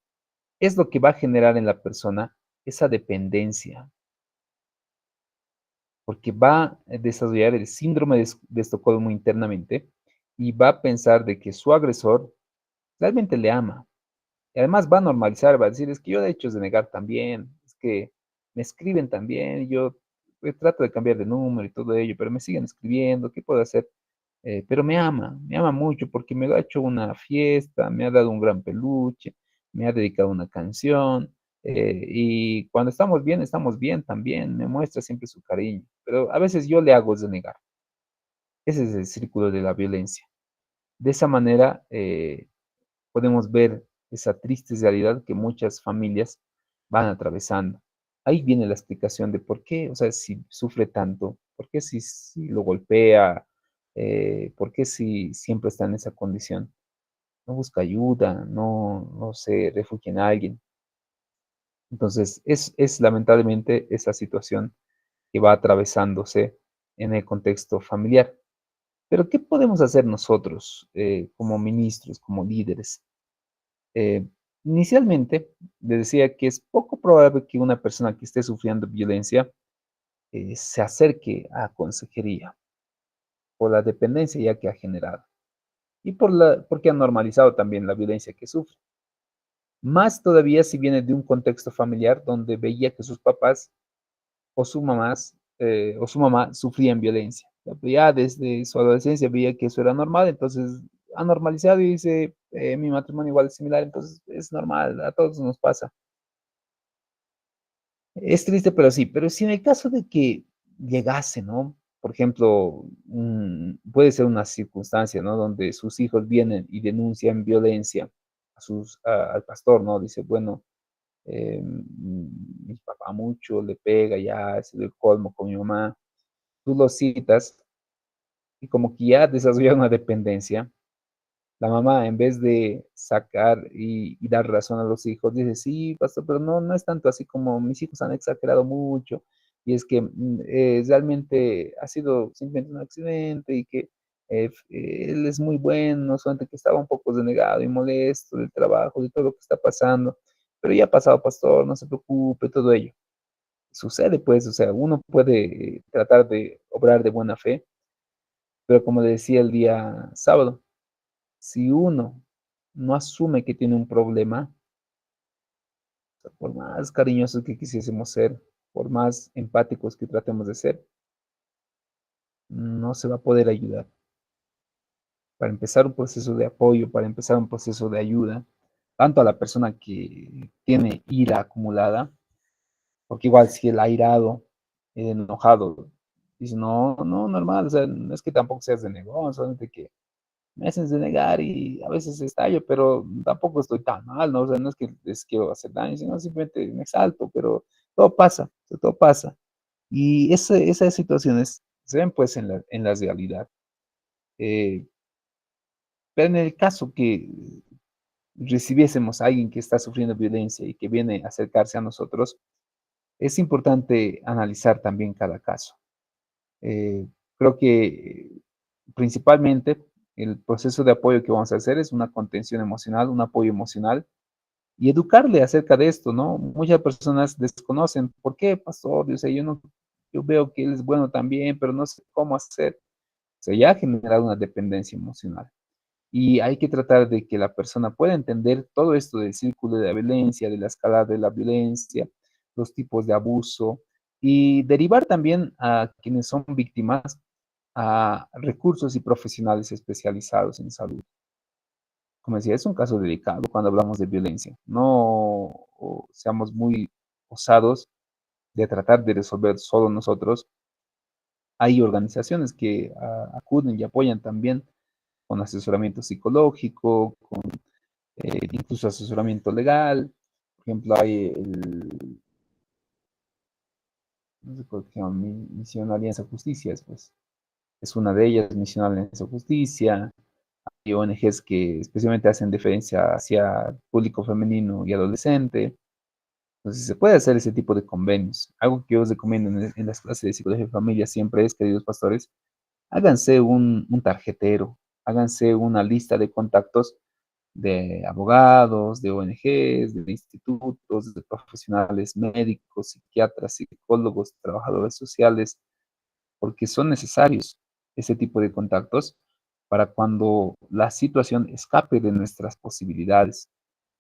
Speaker 1: es lo que va a generar en la persona esa dependencia, porque va a desarrollar el síndrome de Estocolmo internamente y va a pensar de que su agresor realmente le ama. Y además va a normalizar, va a decir, es que yo de hecho es de negar también, es que me escriben también, yo trato de cambiar de número y todo ello, pero me siguen escribiendo, ¿qué puedo hacer? Pero me ama mucho porque me ha hecho una fiesta, me ha dado un gran peluche, me ha dedicado una canción, y cuando estamos bien también, me muestra siempre su cariño, pero a veces yo le hago es de negar. Ese es el círculo de la violencia. De esa manera, podemos ver esa triste realidad que muchas familias van atravesando. Ahí viene la explicación de por qué, o sea, si sufre tanto, por qué si lo golpea, por qué si siempre está en esa condición. No busca ayuda, no se refugia en alguien. Entonces, es lamentablemente esa situación que va atravesándose en el contexto familiar. Pero, ¿qué podemos hacer nosotros como ministros, como líderes? Eh, Inicialmente, le decía que es poco probable que una persona que esté sufriendo violencia se acerque a consejería por la dependencia ya que ha generado y porque ha normalizado también la violencia que sufre. Más todavía si viene de un contexto familiar donde veía que sus papás o su mamá sufrían violencia. Ya desde su adolescencia veía que eso era normal, entonces ha normalizado y dice, mi matrimonio igual es similar, entonces es normal, a todos nos pasa. Es triste, pero sí, pero si en el caso de que llegase, ¿no? Por ejemplo, puede ser una circunstancia, ¿no? Donde sus hijos vienen y denuncian violencia al pastor, ¿no? Dice, bueno, mi papá mucho le pega, ya es el colmo con mi mamá. Tú lo citas y como que ya desarrolla una dependencia. La mamá, en vez de sacar y dar razón a los hijos, dice, sí, pastor, pero no es tanto así como mis hijos han exagerado mucho, y es que realmente ha sido simplemente un accidente y que él es muy bueno, solamente que estaba un poco denegado y molesto del trabajo, de todo lo que está pasando, pero ya ha pasado, pastor, no se preocupe, todo ello. Sucede, pues, o sea, uno puede tratar de obrar de buena fe, pero como le decía el día sábado, si uno no asume que tiene un problema, por más cariñosos que quisiésemos ser, por más empáticos que tratemos de ser, no se va a poder ayudar. Para empezar un proceso de apoyo, para empezar un proceso de ayuda, tanto a la persona que tiene ira acumulada, porque igual si el airado, el enojado, dice, no, no, normal, o sea, no es que tampoco seas de negón, solamente que me hacen denegar y a veces estallo, pero tampoco estoy tan mal, ¿no? O sea, no es que les quiero hacer daño, sino simplemente me exalto, pero todo pasa, o sea, todo pasa. Y esas situaciones se ven pues en la realidad. Eh, pero en el caso que recibiésemos a alguien que está sufriendo violencia y que viene a acercarse a nosotros, es importante analizar también cada caso. Eh, Creo que principalmente el proceso de apoyo que vamos a hacer es una contención emocional, un apoyo emocional y educarle acerca de esto, ¿no? Muchas personas desconocen, ¿por qué, pastor? Yo sé, yo no, yo veo que él es bueno también, pero no sé cómo hacer. O sea, ya ha generado una dependencia emocional. Y hay que tratar de que la persona pueda entender todo esto del círculo de la violencia, de la escalada de la violencia, los tipos de abuso y derivar también a quienes son víctimas a recursos y profesionales especializados en salud. Como decía, es un caso delicado cuando hablamos de violencia. No seamos muy osados de tratar de resolver solo nosotros. Hay organizaciones que acuden y apoyan también con asesoramiento psicológico, con incluso asesoramiento legal. Por ejemplo, hay no sé cómo se llama, Misión Alianza Justicia, pues, es una de ellas, Misión Alianza Justicia. Hay ONGs que especialmente hacen diferencia hacia el público femenino y adolescente. Entonces, se puede hacer ese tipo de convenios. Algo que yo os recomiendo en las clases de psicología de familia siempre es, queridos pastores, háganse un tarjetero, háganse una lista de contactos de abogados, de ONGs, de institutos, de profesionales médicos, psiquiatras, psicólogos, trabajadores sociales, porque son necesarios ese tipo de contactos para cuando la situación escape de nuestras posibilidades,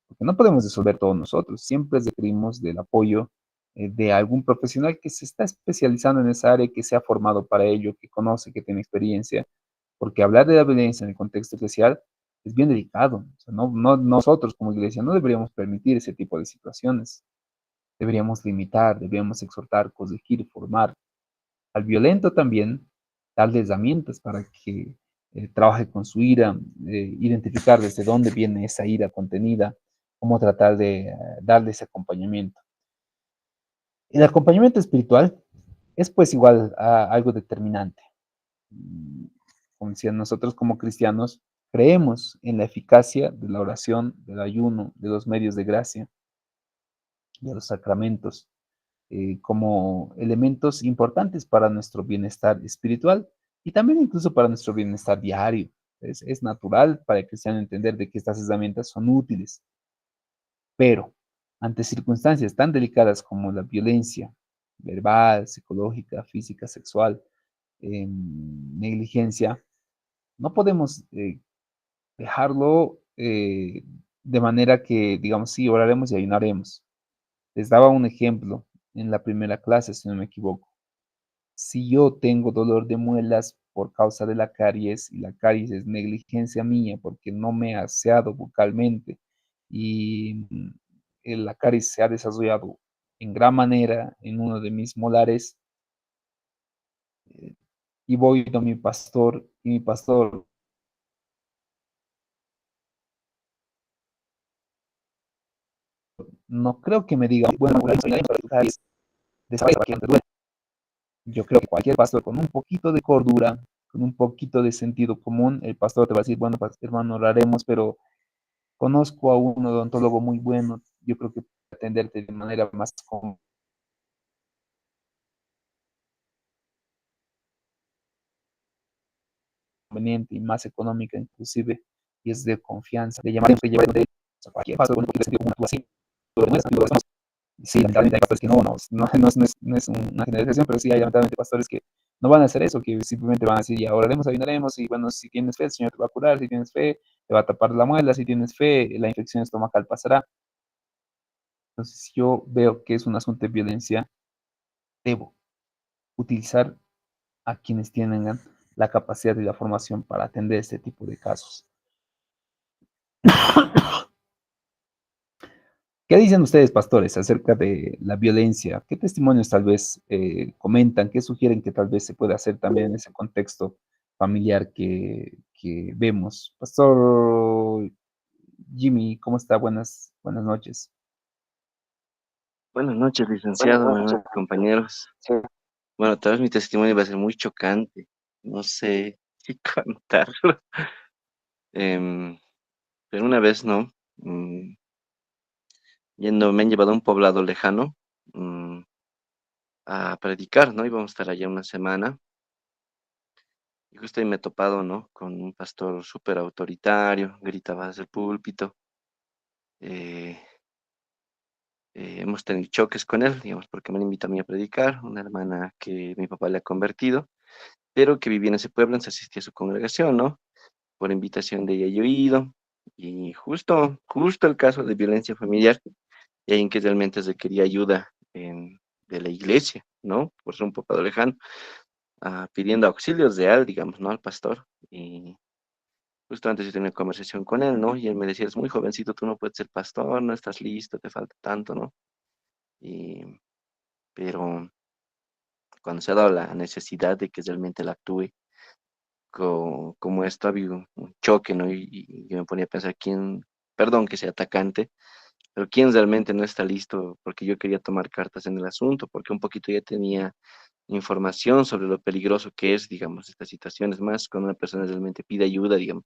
Speaker 1: porque no podemos resolver todo nosotros, siempre requerimos del apoyo de algún profesional que se está especializando en esa área, que se ha formado para ello, que conoce, que tiene experiencia, porque hablar de la violencia en el contexto eclesial es bien delicado. O sea, nosotros como iglesia no deberíamos permitir ese tipo de situaciones. Deberíamos limitar, deberíamos exhortar, corregir, formar. Al violento también darle herramientas para que trabaje con su ira, identificar desde dónde viene esa ira contenida, cómo tratar de darle ese acompañamiento. El acompañamiento espiritual es pues igual a algo determinante. Como decían, nosotros como cristianos creemos en la eficacia de la oración, del ayuno, de los medios de gracia, de los sacramentos, como elementos importantes para nuestro bienestar espiritual y también incluso para nuestro bienestar diario. Es natural para el cristiano entender de que estas herramientas son útiles, pero ante circunstancias tan delicadas como la violencia verbal, psicológica, física, sexual, negligencia, no podemos dejarlo de manera que, digamos, sí, oraremos y ayunaremos. Les daba un ejemplo en la primera clase, si no me equivoco. Si yo tengo dolor de muelas por causa de la caries y la caries es negligencia mía porque no me he aseado bucalmente y la caries se ha desarrollado en gran manera en uno de mis molares eh, y voy a mi pastor y mi pastor no creo que me diga, bueno, yo creo que cualquier pastor con un poquito de cordura, con un poquito de sentido común, el pastor te va a decir, bueno, hermano, oraremos, pero conozco a un odontólogo muy bueno, yo creo que puede atenderte de manera más conveniente y más económica inclusive, y es de confianza. Le llamaremos de llevar de cualquier pastor con un poquito de sentido común actúa así. Sí, lamentablemente hay pastores que no es una generalización, pero sí hay lamentablemente pastores que no van a hacer eso, que simplemente van a decir, ya oraremos, ayunaremos, y bueno, si tienes fe, el Señor te va a curar, si tienes fe, te va a tapar la muela, si tienes fe, la infección estomacal pasará. Entonces, si yo veo que es un asunto de violencia, debo utilizar a quienes tienen la capacidad y la formación para atender este tipo de casos. ¿Qué dicen ustedes, pastores, acerca de la violencia? ¿Qué testimonios tal vez comentan? ¿Qué sugieren que tal vez se pueda hacer también en ese contexto familiar que vemos? Pastor Jimmy, ¿cómo está? Buenas noches.
Speaker 3: Buenas noches, licenciado, buenas noches, compañeros. Bueno, tal vez mi testimonio va a ser muy chocante. No sé si contarlo. Em, pero una vez, ¿no? Me han llevado a un poblado lejano mm, a predicar, ¿no? Íbamos a estar allá una semana. Y justo ahí me he topado, ¿no? Con un pastor súper autoritario, gritaba desde el púlpito. eh, hemos tenido choques con él, digamos, porque me invitado a mí a predicar, una hermana que mi papá le ha convertido, pero que vivía en ese pueblo, se asistía a su congregación, ¿no? Por invitación de ella yo he ido, y justo el caso de violencia familiar, y ahí en que realmente se quería ayuda de la iglesia, ¿no? Por ser un poco lejano, pidiendo auxilios de él, digamos, ¿no? Al pastor, y justo antes de tener una conversación con él, ¿no? Y él me decía, es muy jovencito, tú no puedes ser pastor, no estás listo, te falta tanto, ¿no? Y, pero cuando se ha dado la necesidad de que realmente la actúe, como esto ha habido un choque, ¿no? Y yo me ponía a pensar perdón que sea atacante, pero quién realmente no está listo, porque yo quería tomar cartas en el asunto, porque un poquito ya tenía información sobre lo peligroso que es, digamos, estas situaciones, más cuando una persona realmente pide ayuda, digamos,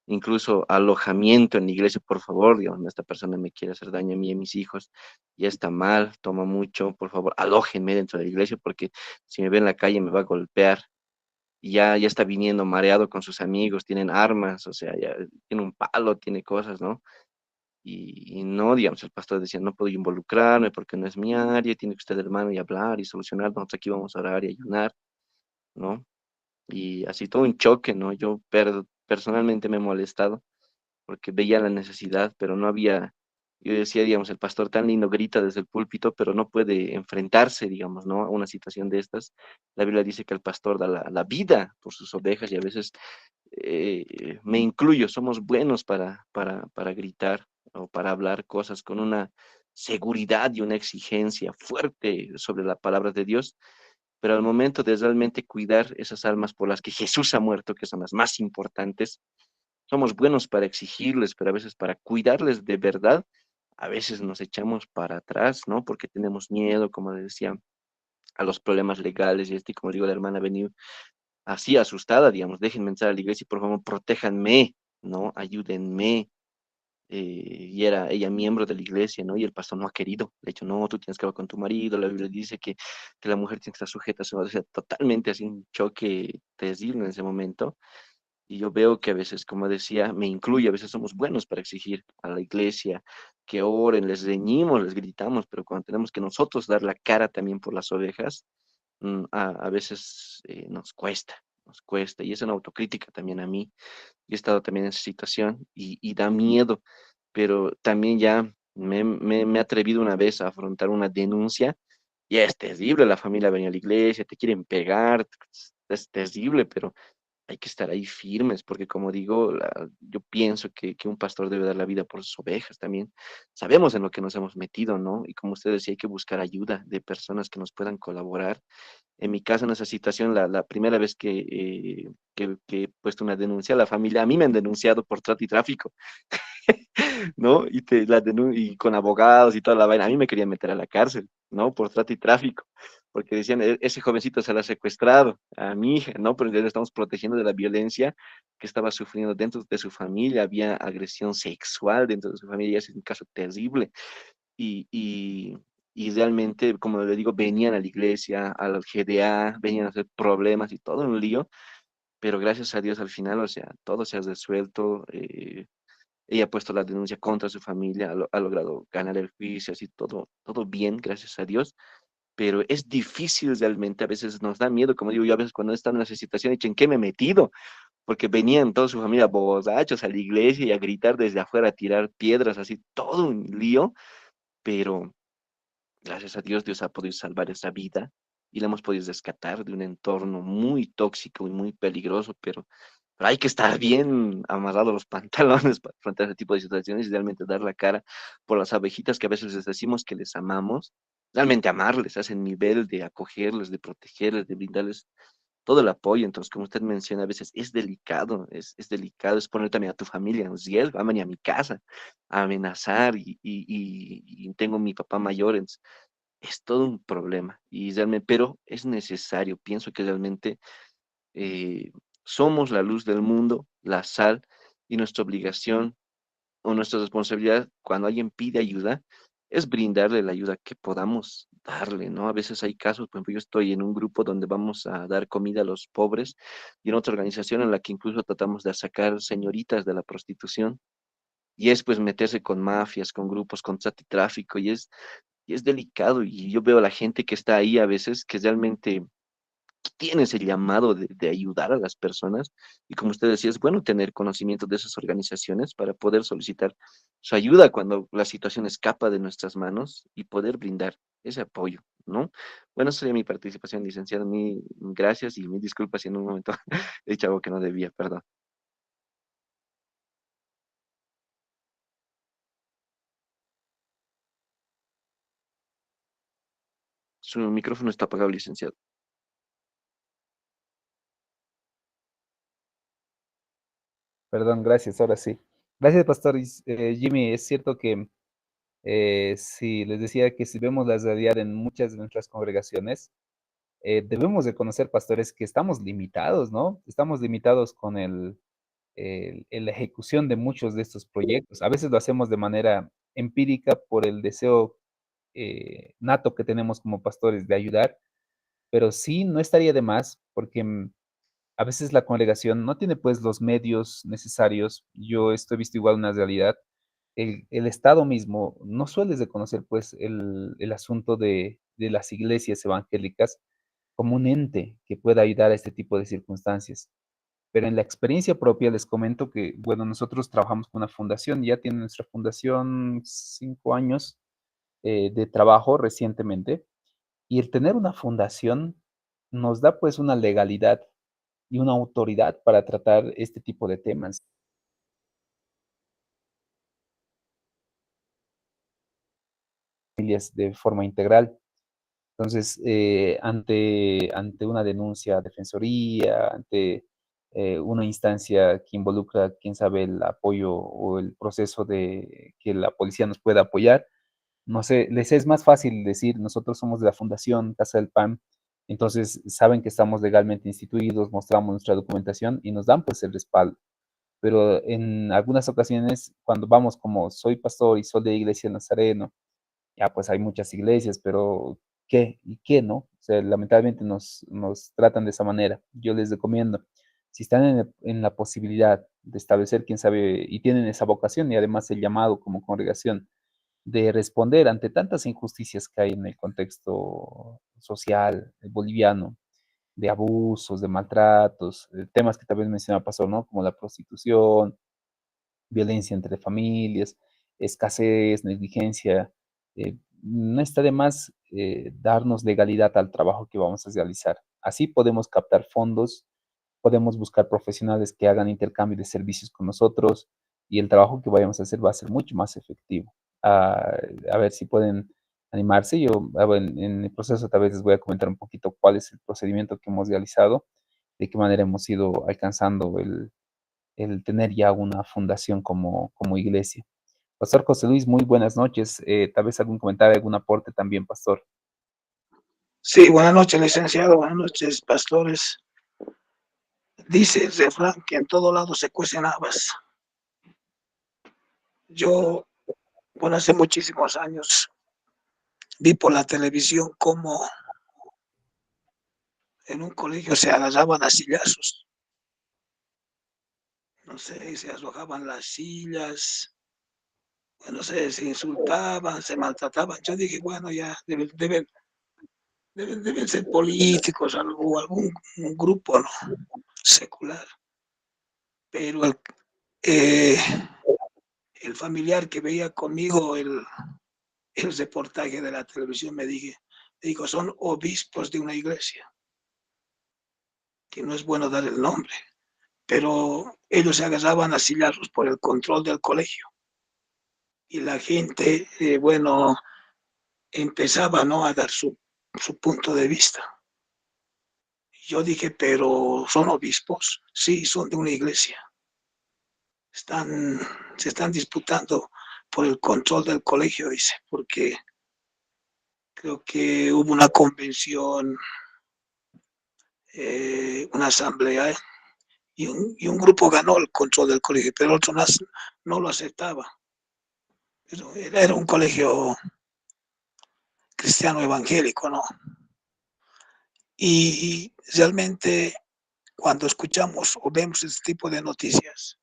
Speaker 3: incluso alojamiento en la iglesia, por favor, digamos, esta persona me quiere hacer daño a mí y a mis hijos, ya está mal, toma mucho, por favor, alójenme dentro de la iglesia, porque si me ve en la calle me va a golpear, y ya está viniendo mareado con sus amigos, tienen armas, o sea, ya tiene un palo, tiene cosas, ¿no? Y no, digamos, el pastor decía, no puedo involucrarme porque no es mi área, tiene que usted, hermano, y hablar y solucionar, nosotros aquí vamos a orar y ayunar, ¿no? Y así todo un choque, ¿no? Yo personalmente me he molestado porque veía la necesidad, pero no había, yo decía, digamos, el pastor tan lindo grita desde el púlpito, pero no puede enfrentarse, digamos, ¿no? A una situación de estas. La Biblia dice que el pastor da la vida por sus ovejas y a veces me incluyo, somos buenos para gritar o para hablar cosas con una seguridad y una exigencia fuerte sobre la palabra de Dios, pero al momento de realmente cuidar esas almas por las que Jesús ha muerto, que son las más importantes, somos buenos para exigirles, pero a veces para cuidarles de verdad, a veces nos echamos para atrás, ¿no? Porque tenemos miedo, como decía, a los problemas legales y este, como digo, la hermana ha venido así asustada, digamos, déjenme entrar a la iglesia y por favor protéjanme, ¿no? Ayúdenme. Y era ella miembro de la iglesia, ¿no? Y el pastor no ha querido. De hecho, no, tú tienes que hablar con tu marido. La Biblia dice que la mujer tiene que estar sujeta a su marido. O sea, totalmente así un choque terrible en ese momento. Y yo veo que a veces, como decía, me incluye, a veces somos buenos para exigir a la iglesia que oren, les reñimos, les gritamos, pero cuando tenemos que nosotros dar la cara también por las ovejas, a veces nos cuesta, y es una autocrítica también a mí. Yo he estado también en esa situación y da miedo, pero también ya me he atrevido una vez a afrontar una denuncia, y es terrible, la familia venía a la iglesia, te quieren pegar, es terrible, pero hay que estar ahí firmes, porque como digo, yo pienso que un pastor debe dar la vida por sus ovejas también. Sabemos en lo que nos hemos metido, ¿no? Y como usted decía, hay que buscar ayuda de personas que nos puedan colaborar. En mi caso, en esa situación, la primera vez que he puesto una denuncia a la familia, a mí me han denunciado por trata y tráfico, ¿no? Y con abogados y toda la vaina. A mí me querían meter a la cárcel, ¿no? Por trata y tráfico, porque decían, Ese jovencito se la ha secuestrado a mi hija, ¿no? Pero le estamos protegiendo de la violencia que estaba sufriendo dentro de su familia, había agresión sexual dentro de su familia, y ese es un caso terrible. Y, y, y realmente, como le digo, venían a la iglesia, al GDA, venían a hacer problemas y todo un lío, pero gracias a Dios al final, o sea, todo se ha resuelto. Ella ha puesto la denuncia contra su familia, ha logrado ganar el juicio, así todo bien, gracias a Dios, pero es difícil realmente, a veces nos da miedo, como digo yo, a veces cuando están en esa situación, ¿en qué me he metido? Porque venían toda su familia borrachos a la iglesia y a gritar desde afuera, a tirar piedras, así, todo un lío, pero gracias a Dios, Dios ha podido salvar esa vida. y la hemos podido rescatar de un entorno muy tóxico y muy peligroso, pero hay que estar bien amarrados los pantalones para enfrentar ese tipo de situaciones y realmente dar la cara por las abejitas que a veces les decimos que les amamos, realmente amarles a ese nivel de acogerles, de protegerles, de brindarles todo el apoyo. Entonces, como usted menciona, a veces es delicado, es delicado, es poner también a tu familia en riesgo, van a venir a mi casa a amenazar y tengo mi papá mayor, es todo un problema y realmente, pero es necesario, pienso que realmente eh, somos la luz del mundo, la sal, y nuestra obligación o nuestra responsabilidad cuando alguien pide ayuda es brindarle la ayuda que podamos darle, ¿no? A veces hay casos, por ejemplo, yo estoy en un grupo donde vamos a dar comida a los pobres y en otra organización en la que incluso tratamos de sacar señoritas de la prostitución y es pues meterse con mafias, con grupos, con trata y tráfico y es delicado y yo veo a la gente que está ahí a veces que realmente tienes el llamado de ayudar a las personas y como usted decía, es bueno tener conocimiento de esas organizaciones para poder solicitar su ayuda cuando la situación escapa de nuestras manos y poder brindar ese apoyo, ¿no? Bueno, esa sería mi participación, licenciado. Mi gracias y mis disculpas si en un momento he dicho algo que no debía, perdón. Su micrófono está apagado, licenciado.
Speaker 1: Perdón, gracias, ahora sí. Gracias, Pastor Jimmy. Es cierto que sí, les decía que si vemos la realidad en muchas de nuestras congregaciones, debemos de conocer, pastores, que estamos limitados, ¿no? Estamos limitados con en la ejecución de muchos de estos proyectos. A veces lo hacemos de manera empírica por el deseo nato que tenemos como pastores de ayudar, pero sí no estaría de más porque a veces la congregación no tiene pues los medios necesarios. Yo estoy visto igual una realidad. El Estado mismo no suele reconocer pues el asunto de las iglesias evangélicas como un ente que pueda ayudar a este tipo de circunstancias. Pero en la experiencia propia les comento que, bueno, nosotros trabajamos con una fundación, ya tiene nuestra fundación 5 años de trabajo recientemente, y el tener una fundación nos da pues una legalidad y una autoridad para tratar este tipo de temas. Familias de forma integral. Entonces, ante una denuncia a defensoría, ante una instancia que involucra, quién sabe, el apoyo o el proceso de que la policía nos pueda apoyar, no sé, les es más fácil decir, nosotros somos de la Fundación Casa del Pan, entonces saben que estamos legalmente instituidos, mostramos nuestra documentación y nos dan pues el respaldo. Pero en algunas ocasiones, cuando vamos como soy pastor y soy de Iglesia Nazareno, ya pues hay muchas iglesias, pero ¿qué? ¿Y qué no? O sea, lamentablemente nos tratan de esa manera. Yo les recomiendo, si están en la posibilidad de establecer, quién sabe, y tienen esa vocación y además el llamado como congregación de responder ante tantas injusticias que hay en el contexto social boliviano, de abusos, de maltratos, temas que también mencionaba Pastor, ¿no? Como la prostitución, violencia entre familias, escasez, negligencia. No está de más darnos legalidad al trabajo que vamos a realizar. Así podemos captar fondos, podemos buscar profesionales que hagan intercambio de servicios con nosotros y el trabajo que vayamos a hacer va a ser mucho más efectivo. A ver si pueden animarse. Yo en el proceso tal vez les voy a comentar un poquito cuál es el procedimiento que hemos realizado, de qué manera hemos ido alcanzando el tener ya una fundación como iglesia. Pastor José Luis, muy buenas noches. Tal vez algún comentario, algún aporte también, Pastor.
Speaker 4: Sí, buenas noches, licenciado, buenas noches, pastores. Dice el refrán que en todo lado se cuecen habas. Yo, bueno, hace muchísimos años vi por la televisión cómo en un colegio se agarraban a sillazos. No sé, se arrojaban las sillas, bueno, se insultaban, se maltrataban. Yo dije, bueno, ya deben ser políticos o algún grupo, ¿no? Secular. Pero eh, el familiar que veía conmigo el reportaje de la televisión me dije, Digo, son obispos de una iglesia, que no es bueno dar el nombre, pero ellos se agarraban a sillarlos por el control del colegio. Y la gente, bueno, empezaba, ¿no?, a dar su punto de vista. Yo dije, pero ¿son obispos? Sí, son de una iglesia. Se están disputando por el control del colegio, dice, porque creo que hubo una convención, una asamblea, y un grupo ganó el control del colegio, pero el otro no lo aceptaba. Pero era un colegio cristiano evangélico, ¿no? Y realmente cuando escuchamos o vemos este tipo de noticias,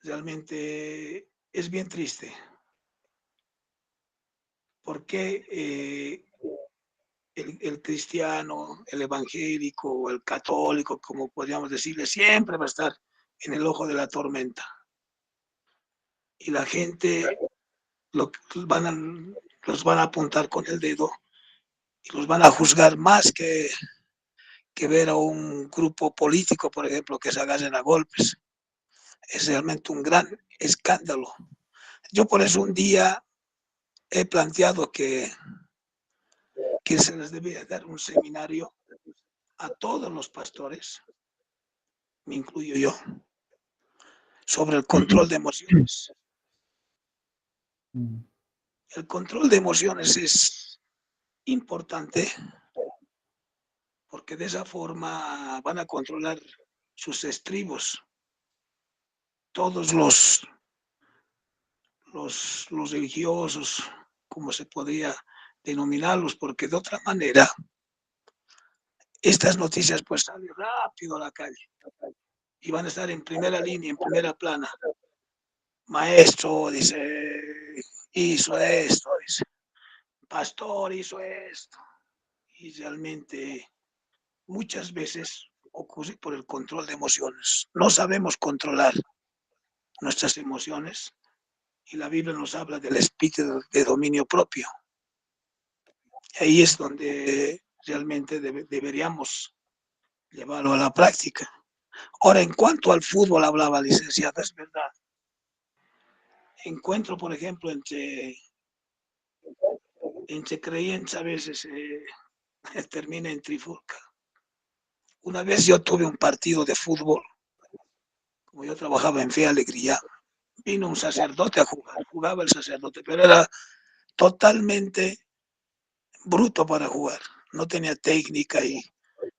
Speaker 4: realmente es bien triste, porque el cristiano, el evangélico o el católico, como podríamos decirle, siempre va a estar en el ojo de la tormenta. Y la gente los van a apuntar con el dedo y los van a juzgar más que ver a un grupo político, por ejemplo, que se agarren a golpes. Es realmente un gran escándalo. Yo por eso un día he planteado que se les debía dar un seminario a todos los pastores, me incluyo yo, sobre el control de emociones. El control de emociones es importante porque de esa forma van a controlar sus estribos. Todos los religiosos, como se podría denominarlos, porque de otra manera estas noticias pues salen rápido a la calle y van a estar en primera línea, en primera plana. Maestro, dice, hizo esto, dice, pastor hizo esto. Y realmente muchas veces ocurre por el control de emociones. No sabemos controlar nuestras emociones y la Biblia nos habla del espíritu de dominio propio. Ahí es donde realmente deberíamos llevarlo a la práctica. Ahora, en cuanto al fútbol hablaba, licenciada, es verdad. Encuentro, por ejemplo, entre creyentes a veces termina en trifulca. Una vez yo tuve un partido de fútbol, como yo trabajaba en Fe y Alegría, vino un sacerdote a jugar, jugaba el sacerdote, pero era totalmente bruto para jugar, no tenía técnica y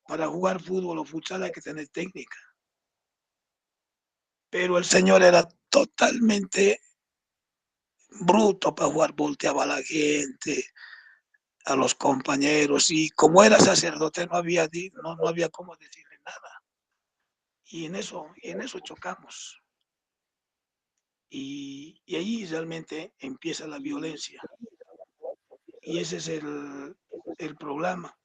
Speaker 4: para jugar fútbol o futsal hay que tener técnica. Pero el señor era totalmente bruto para jugar, volteaba a la gente, a los compañeros, y como era sacerdote no había cómo decirle nada. Y en eso chocamos. Y ahí realmente empieza la violencia. Y ese es el problema,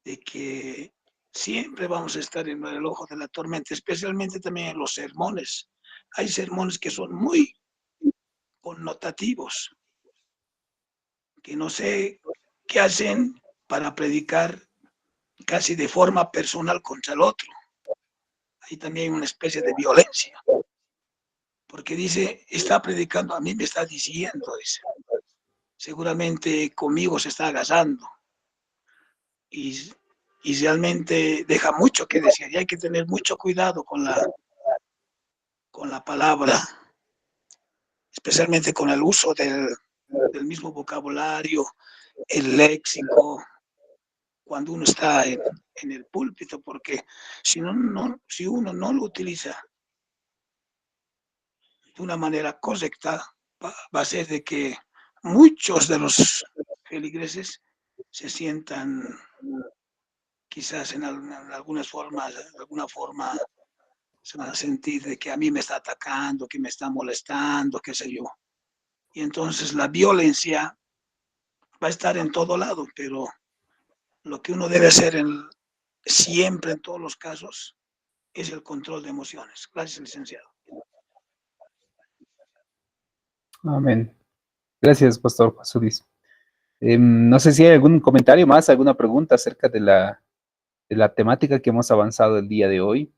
Speaker 4: de que siempre vamos a estar en el ojo de la tormenta, especialmente también en los sermones. Hay sermones que son muy connotativos, que no sé qué hacen para predicar casi de forma personal contra el otro. Ahí también hay una especie de violencia, porque dice, está predicando, a mí me está diciendo, dice, seguramente conmigo se está agasando. Y realmente deja mucho que decir, y hay que tener mucho cuidado con la palabra, especialmente con el uso del mismo vocabulario, el léxico, cuando uno está en el púlpito, porque si uno no lo utiliza de una manera correcta, va a ser de que muchos de los feligreses se sientan quizás en alguna forma se van a sentir de que a mí me está atacando, que me está molestando, qué sé yo. Y entonces la violencia va a estar en todo lado, pero lo que uno debe hacer siempre en todos los casos es el control de emociones. Gracias, licenciado.
Speaker 1: Amén. Gracias, Pastor José Luis. No sé si hay algún comentario más, alguna pregunta acerca de la temática que hemos avanzado el día de hoy.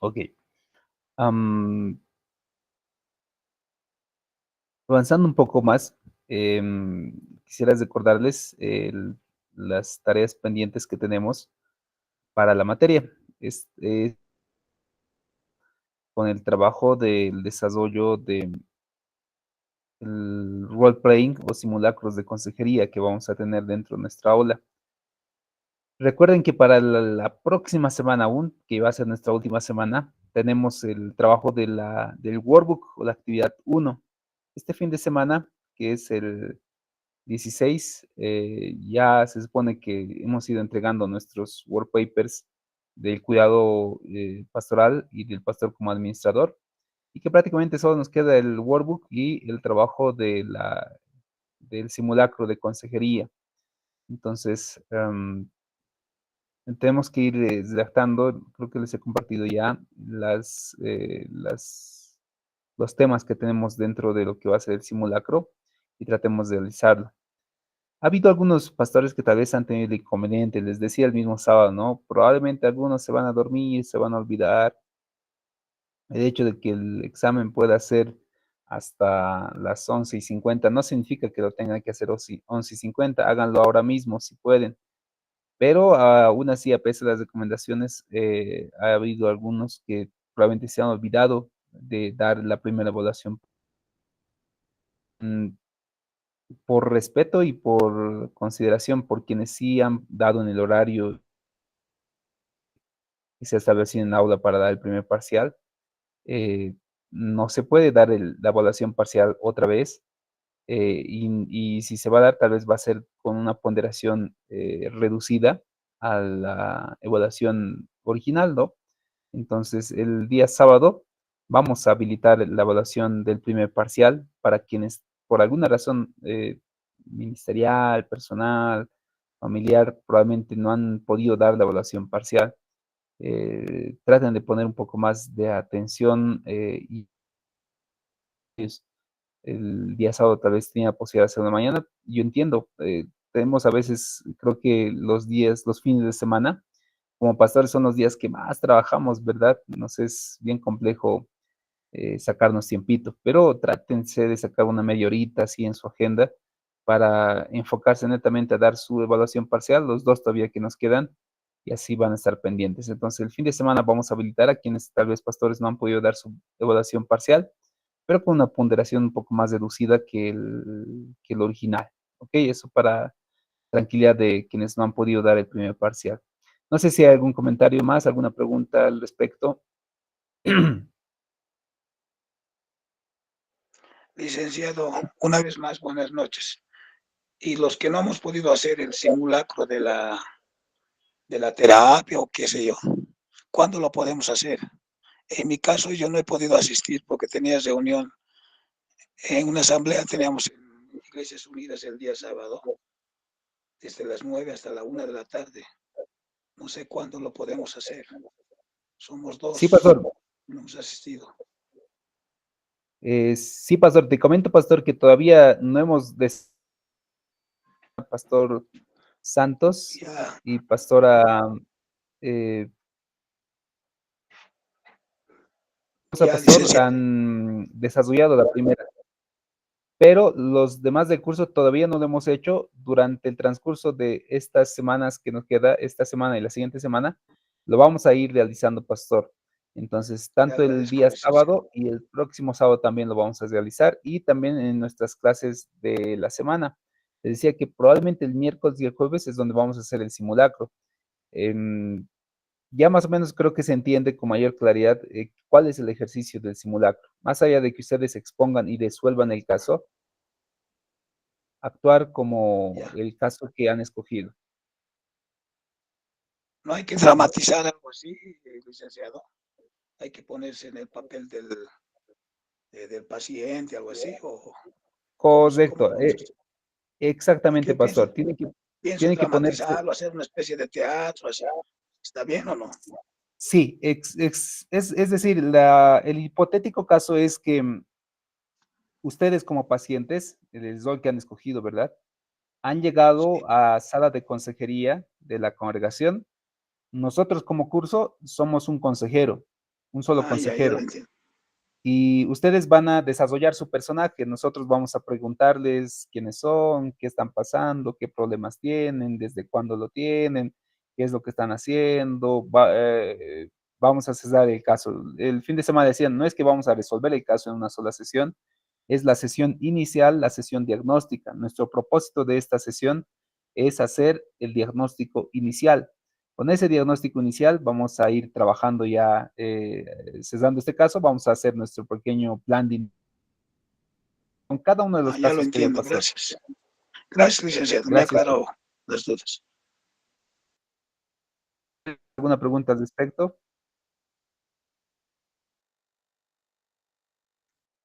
Speaker 1: Ok. Am, Avanzando un poco más, quisiera recordarles las tareas pendientes que tenemos para la materia. Con el trabajo del desarrollo de el role playing o simulacros de consejería que vamos a tener dentro de nuestra aula. Recuerden que para la próxima semana aún, que va a ser nuestra última semana, tenemos el trabajo del workbook o la actividad 1. Este fin de semana, que es el 16, ya se supone que hemos ido entregando nuestros work papers del cuidado pastoral y del pastor como administrador, y que prácticamente solo nos queda el workbook y el trabajo del simulacro de consejería. Entonces, tenemos que ir redactando, creo que les he compartido ya los temas que tenemos dentro de lo que va a ser el simulacro y tratemos de realizarlo. Ha habido algunos pastores que tal vez han tenido el inconveniente, les decía el mismo sábado, ¿no? Probablemente algunos se van a dormir, se van a olvidar. El hecho de que el examen pueda ser hasta las 11:50 no significa que lo tengan que hacer 11:50, háganlo ahora mismo si pueden. Pero aún así, a pesar de las recomendaciones, ha habido algunos que probablemente se han olvidado de dar la primera evaluación. Mm, Por respeto y por consideración por quienes sí han dado en el horario y se establecido en aula para dar el primer parcial, eh, no se puede dar la evaluación parcial otra vez, y si se va a dar, tal vez va a ser con una ponderación reducida a la evaluación original, ¿no? Entonces, el día sábado vamos a habilitar la evaluación del primer parcial para quienes, por alguna razón ministerial, personal, familiar, probablemente no han podido dar la evaluación parcial. Traten de poner un poco más de atención y el día sábado tal vez tenía posibilidad de hacerlo mañana. Yo entiendo, tenemos a veces, creo que los fines de semana, como pastores son los días que más trabajamos, ¿verdad? Nos es bien complejo sacarnos tiempito, pero trátense de sacar una media horita así en su agenda para enfocarse netamente a dar su evaluación parcial, los dos todavía que nos quedan, y así van a estar pendientes. Entonces, el fin de semana vamos a habilitar a quienes tal vez pastores no han podido dar su evaluación parcial, pero con una ponderación un poco más reducida que el original. ¿Ok? Eso para tranquilidad de quienes no han podido dar el primer parcial. No sé si hay algún comentario más, alguna pregunta al respecto.
Speaker 4: Licenciado, una vez más, buenas noches. Y los que no hemos podido hacer el simulacro de la terapia o qué sé yo, ¿cuándo lo podemos hacer? En mi caso, yo no he podido asistir porque tenía reunión en una asamblea, teníamos en Iglesias Unidas el día sábado, desde las 9 hasta la 1 de la tarde. No sé cuándo lo podemos hacer. Somos dos,
Speaker 1: Sí, pastor.
Speaker 4: no hemos asistido.
Speaker 1: Sí, pastor, te comento, pastor, que todavía no hemos pastor Santos
Speaker 4: Ya,
Speaker 1: y pastora
Speaker 4: ya,
Speaker 1: pastor
Speaker 4: licenciado.
Speaker 1: han desarrollado la primera, pero los demás del curso todavía no lo hemos hecho. Durante el transcurso de estas semanas que nos queda, esta semana y la siguiente semana, lo vamos a ir realizando, pastor. Entonces,
Speaker 4: Le
Speaker 1: tanto el
Speaker 4: agradezco,
Speaker 1: día
Speaker 4: licenciado.
Speaker 1: sábado y el próximo sábado también lo vamos a realizar, y también en nuestras clases de la semana. Les decía que probablemente el miércoles y el jueves es donde vamos a hacer el simulacro. Em, ya más o menos creo que se entiende con mayor claridad cuál es el ejercicio del simulacro. Más allá de que ustedes expongan y resuelvan el caso, actuar como
Speaker 4: Ya.
Speaker 1: el caso que han escogido.
Speaker 4: No hay que dramatizar algo así, licenciado. Hay que ponerse en el papel del paciente, algo así, o cómo
Speaker 1: Correcto,
Speaker 4: vamos a hacer. Porque
Speaker 1: exactamente,
Speaker 4: yo
Speaker 1: pastor.
Speaker 4: pienso
Speaker 1: Tiene que ponerse,
Speaker 4: dramatizarlo, hacer una especie de teatro, así. ¿Está bien o no?
Speaker 1: Sí, es decir, el hipotético caso es que ustedes como pacientes, el rol que han escogido, ¿verdad? Han
Speaker 4: Sí.
Speaker 1: llegado a sala de consejería de la congregación. Nosotros como curso somos un consejero, un solo
Speaker 4: Ah, ya lo
Speaker 1: consejero.
Speaker 4: entiendo.
Speaker 1: Y ustedes van a desarrollar su personaje. Nosotros vamos a preguntarles quiénes son, qué están pasando, qué problemas tienen, desde cuándo lo tienen, qué es lo que están haciendo. Vamos a cesar el caso. El fin de semana decían, no es que vamos a resolver el caso en una sola sesión, es la sesión inicial, la sesión diagnóstica. Nuestro propósito de esta sesión es hacer el diagnóstico inicial. Con ese diagnóstico inicial vamos a ir trabajando ya, cesando este caso, vamos a hacer nuestro pequeño plan de con cada uno de
Speaker 4: Ah,
Speaker 1: los
Speaker 4: ya lo
Speaker 1: casos, querido
Speaker 4: entiendo,
Speaker 1: pastor.
Speaker 4: gracias. Gracias, licenciado, me
Speaker 1: Gracias.
Speaker 4: aclaró las dudas.
Speaker 1: ¿Alguna pregunta al respecto?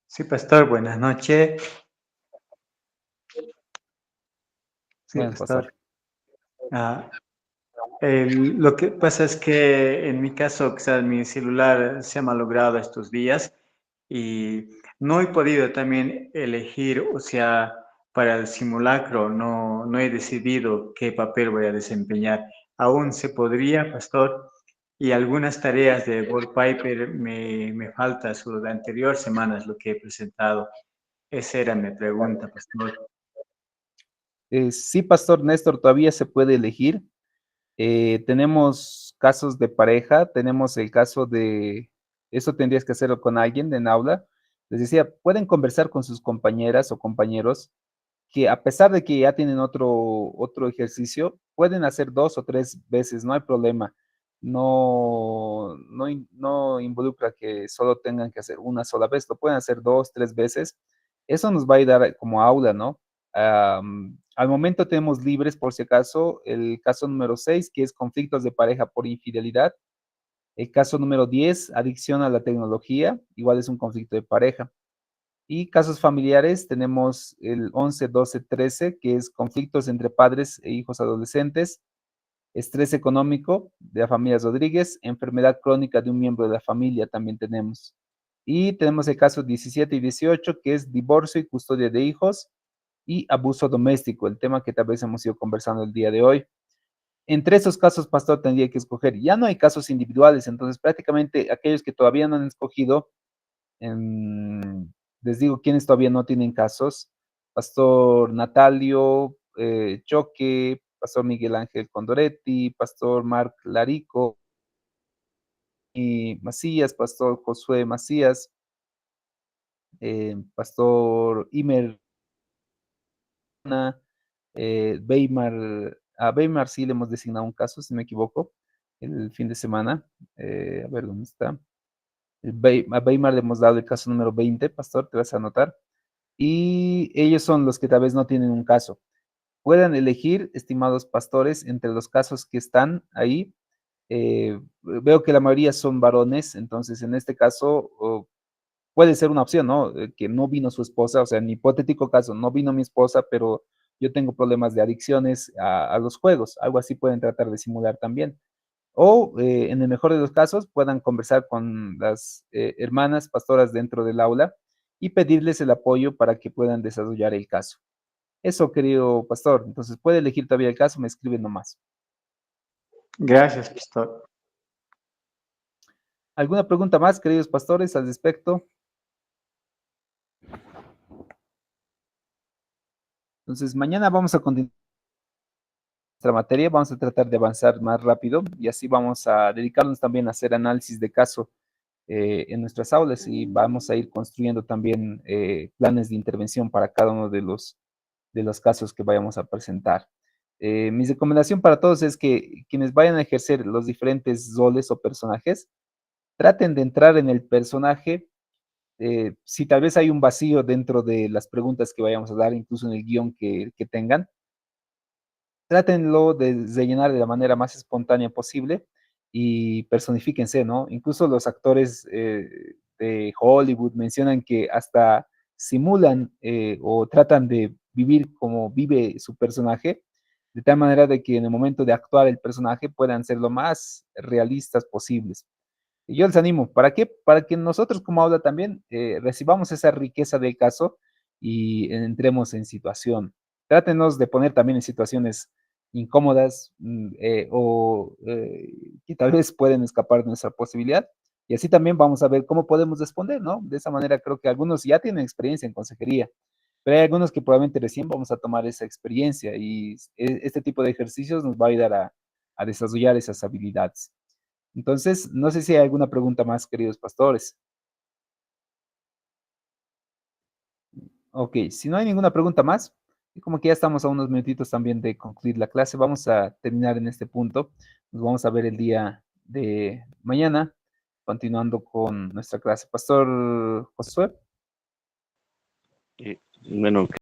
Speaker 5: Sí, pastor, buenas noches. Sí,
Speaker 1: Bueno, pastor.
Speaker 5: pastor. Ah, lo que pasa es que en mi caso, quizás mi celular se ha malogrado estos días y no he podido también elegir, o sea, para el simulacro no he decidido qué papel voy a desempeñar. Aún se podría, pastor, y algunas tareas de Wallpaper me falta sobre las anteriores semanas lo que he presentado. Esa era mi pregunta, pastor.
Speaker 1: Sí, pastor Néstor, todavía se puede elegir. Tenemos casos de pareja, tenemos el caso de, eso tendrías que hacerlo con alguien en aula. Les decía, pueden conversar con sus compañeras o compañeros que a pesar de que ya tienen otro ejercicio, pueden hacer 2 o 3 veces, no hay problema. No involucra que solo tengan que hacer una sola vez, lo pueden hacer 2, 3 veces. Eso nos va a ayudar como aula, ¿no? Al momento tenemos libres, por si acaso, el caso número 6, que es conflictos de pareja por infidelidad. El caso número 10, adicción a la tecnología, igual es un conflicto de pareja. Y casos familiares tenemos el 11, 12, 13, que es conflictos entre padres e hijos adolescentes, estrés económico de la familia Rodríguez, enfermedad crónica de un miembro de la familia también tenemos. Y tenemos el caso 17 y 18, que es divorcio y custodia de hijos y abuso doméstico, el tema que tal vez hemos ido conversando el día de hoy. Entre esos casos, pastor, tendría que escoger. Ya no hay casos individuales, entonces prácticamente aquellos que todavía no han escogido, les digo quienes todavía no tienen casos, Pastor Natalio Choque, Pastor Miguel Ángel Condoretti, Pastor Marc Larico y Macías, Pastor Josué Macías, Pastor Imer, Weimar, a Weimar sí le hemos designado un caso, si no me equivoco, el fin de semana. A ver dónde está. A Weimar le hemos dado el caso número 20, Pastor, te vas a anotar. Y ellos son los que tal vez no tienen un caso. Puedan elegir, estimados pastores, entre los casos que están ahí. Veo que la mayoría son varones, entonces en este caso puede ser una opción, ¿no? Que no vino su esposa, o sea, en hipotético caso, no vino mi esposa, pero yo tengo problemas de adicciones a los juegos, algo así pueden tratar de simular también. O en el mejor de los casos, puedan conversar con las hermanas pastoras dentro del aula y pedirles el apoyo para que puedan desarrollar el caso. Eso, querido pastor. Entonces, puede elegir todavía el caso, me escribe nomás.
Speaker 5: Gracias, pastor.
Speaker 1: ¿Alguna pregunta más, queridos pastores, al respecto? Entonces, mañana vamos a continuar nuestra materia, vamos a tratar de avanzar más rápido y así vamos a dedicarnos también a hacer análisis de caso en nuestras aulas y vamos a ir construyendo también planes de intervención para cada uno de los casos que vayamos a presentar. Mi recomendación para todos es que quienes vayan a ejercer los diferentes roles o personajes, traten de entrar en el personaje. Si tal vez hay un vacío dentro de las preguntas que vayamos a dar, incluso en el guión que tengan, trátenlo de rellenar de la manera más espontánea posible y personifíquense, ¿no? Incluso los actores de Hollywood mencionan que hasta simulan o tratan de vivir como vive su personaje de tal manera de que en el momento de actuar el personaje puedan ser lo más realistas posibles. Y yo les animo, ¿para qué? Para que nosotros como aula también recibamos esa riqueza del caso y entremos en situación. Trátenos de poner también en situaciones incómodas que tal vez pueden escapar de nuestra posibilidad. Y así también vamos a ver cómo podemos responder, ¿no? De esa manera creo que algunos ya tienen experiencia en consejería, pero hay algunos que probablemente recién vamos a tomar esa experiencia y este tipo de ejercicios nos va a ayudar a desarrollar esas habilidades. Entonces, no sé si hay alguna pregunta más, queridos pastores. Ok, si no hay ninguna pregunta más, y como que ya estamos a unos minutitos también de concluir la clase, vamos a terminar en este punto. Nos vamos a ver el día de mañana, continuando con nuestra clase. Pastor Josué.
Speaker 3: Bueno,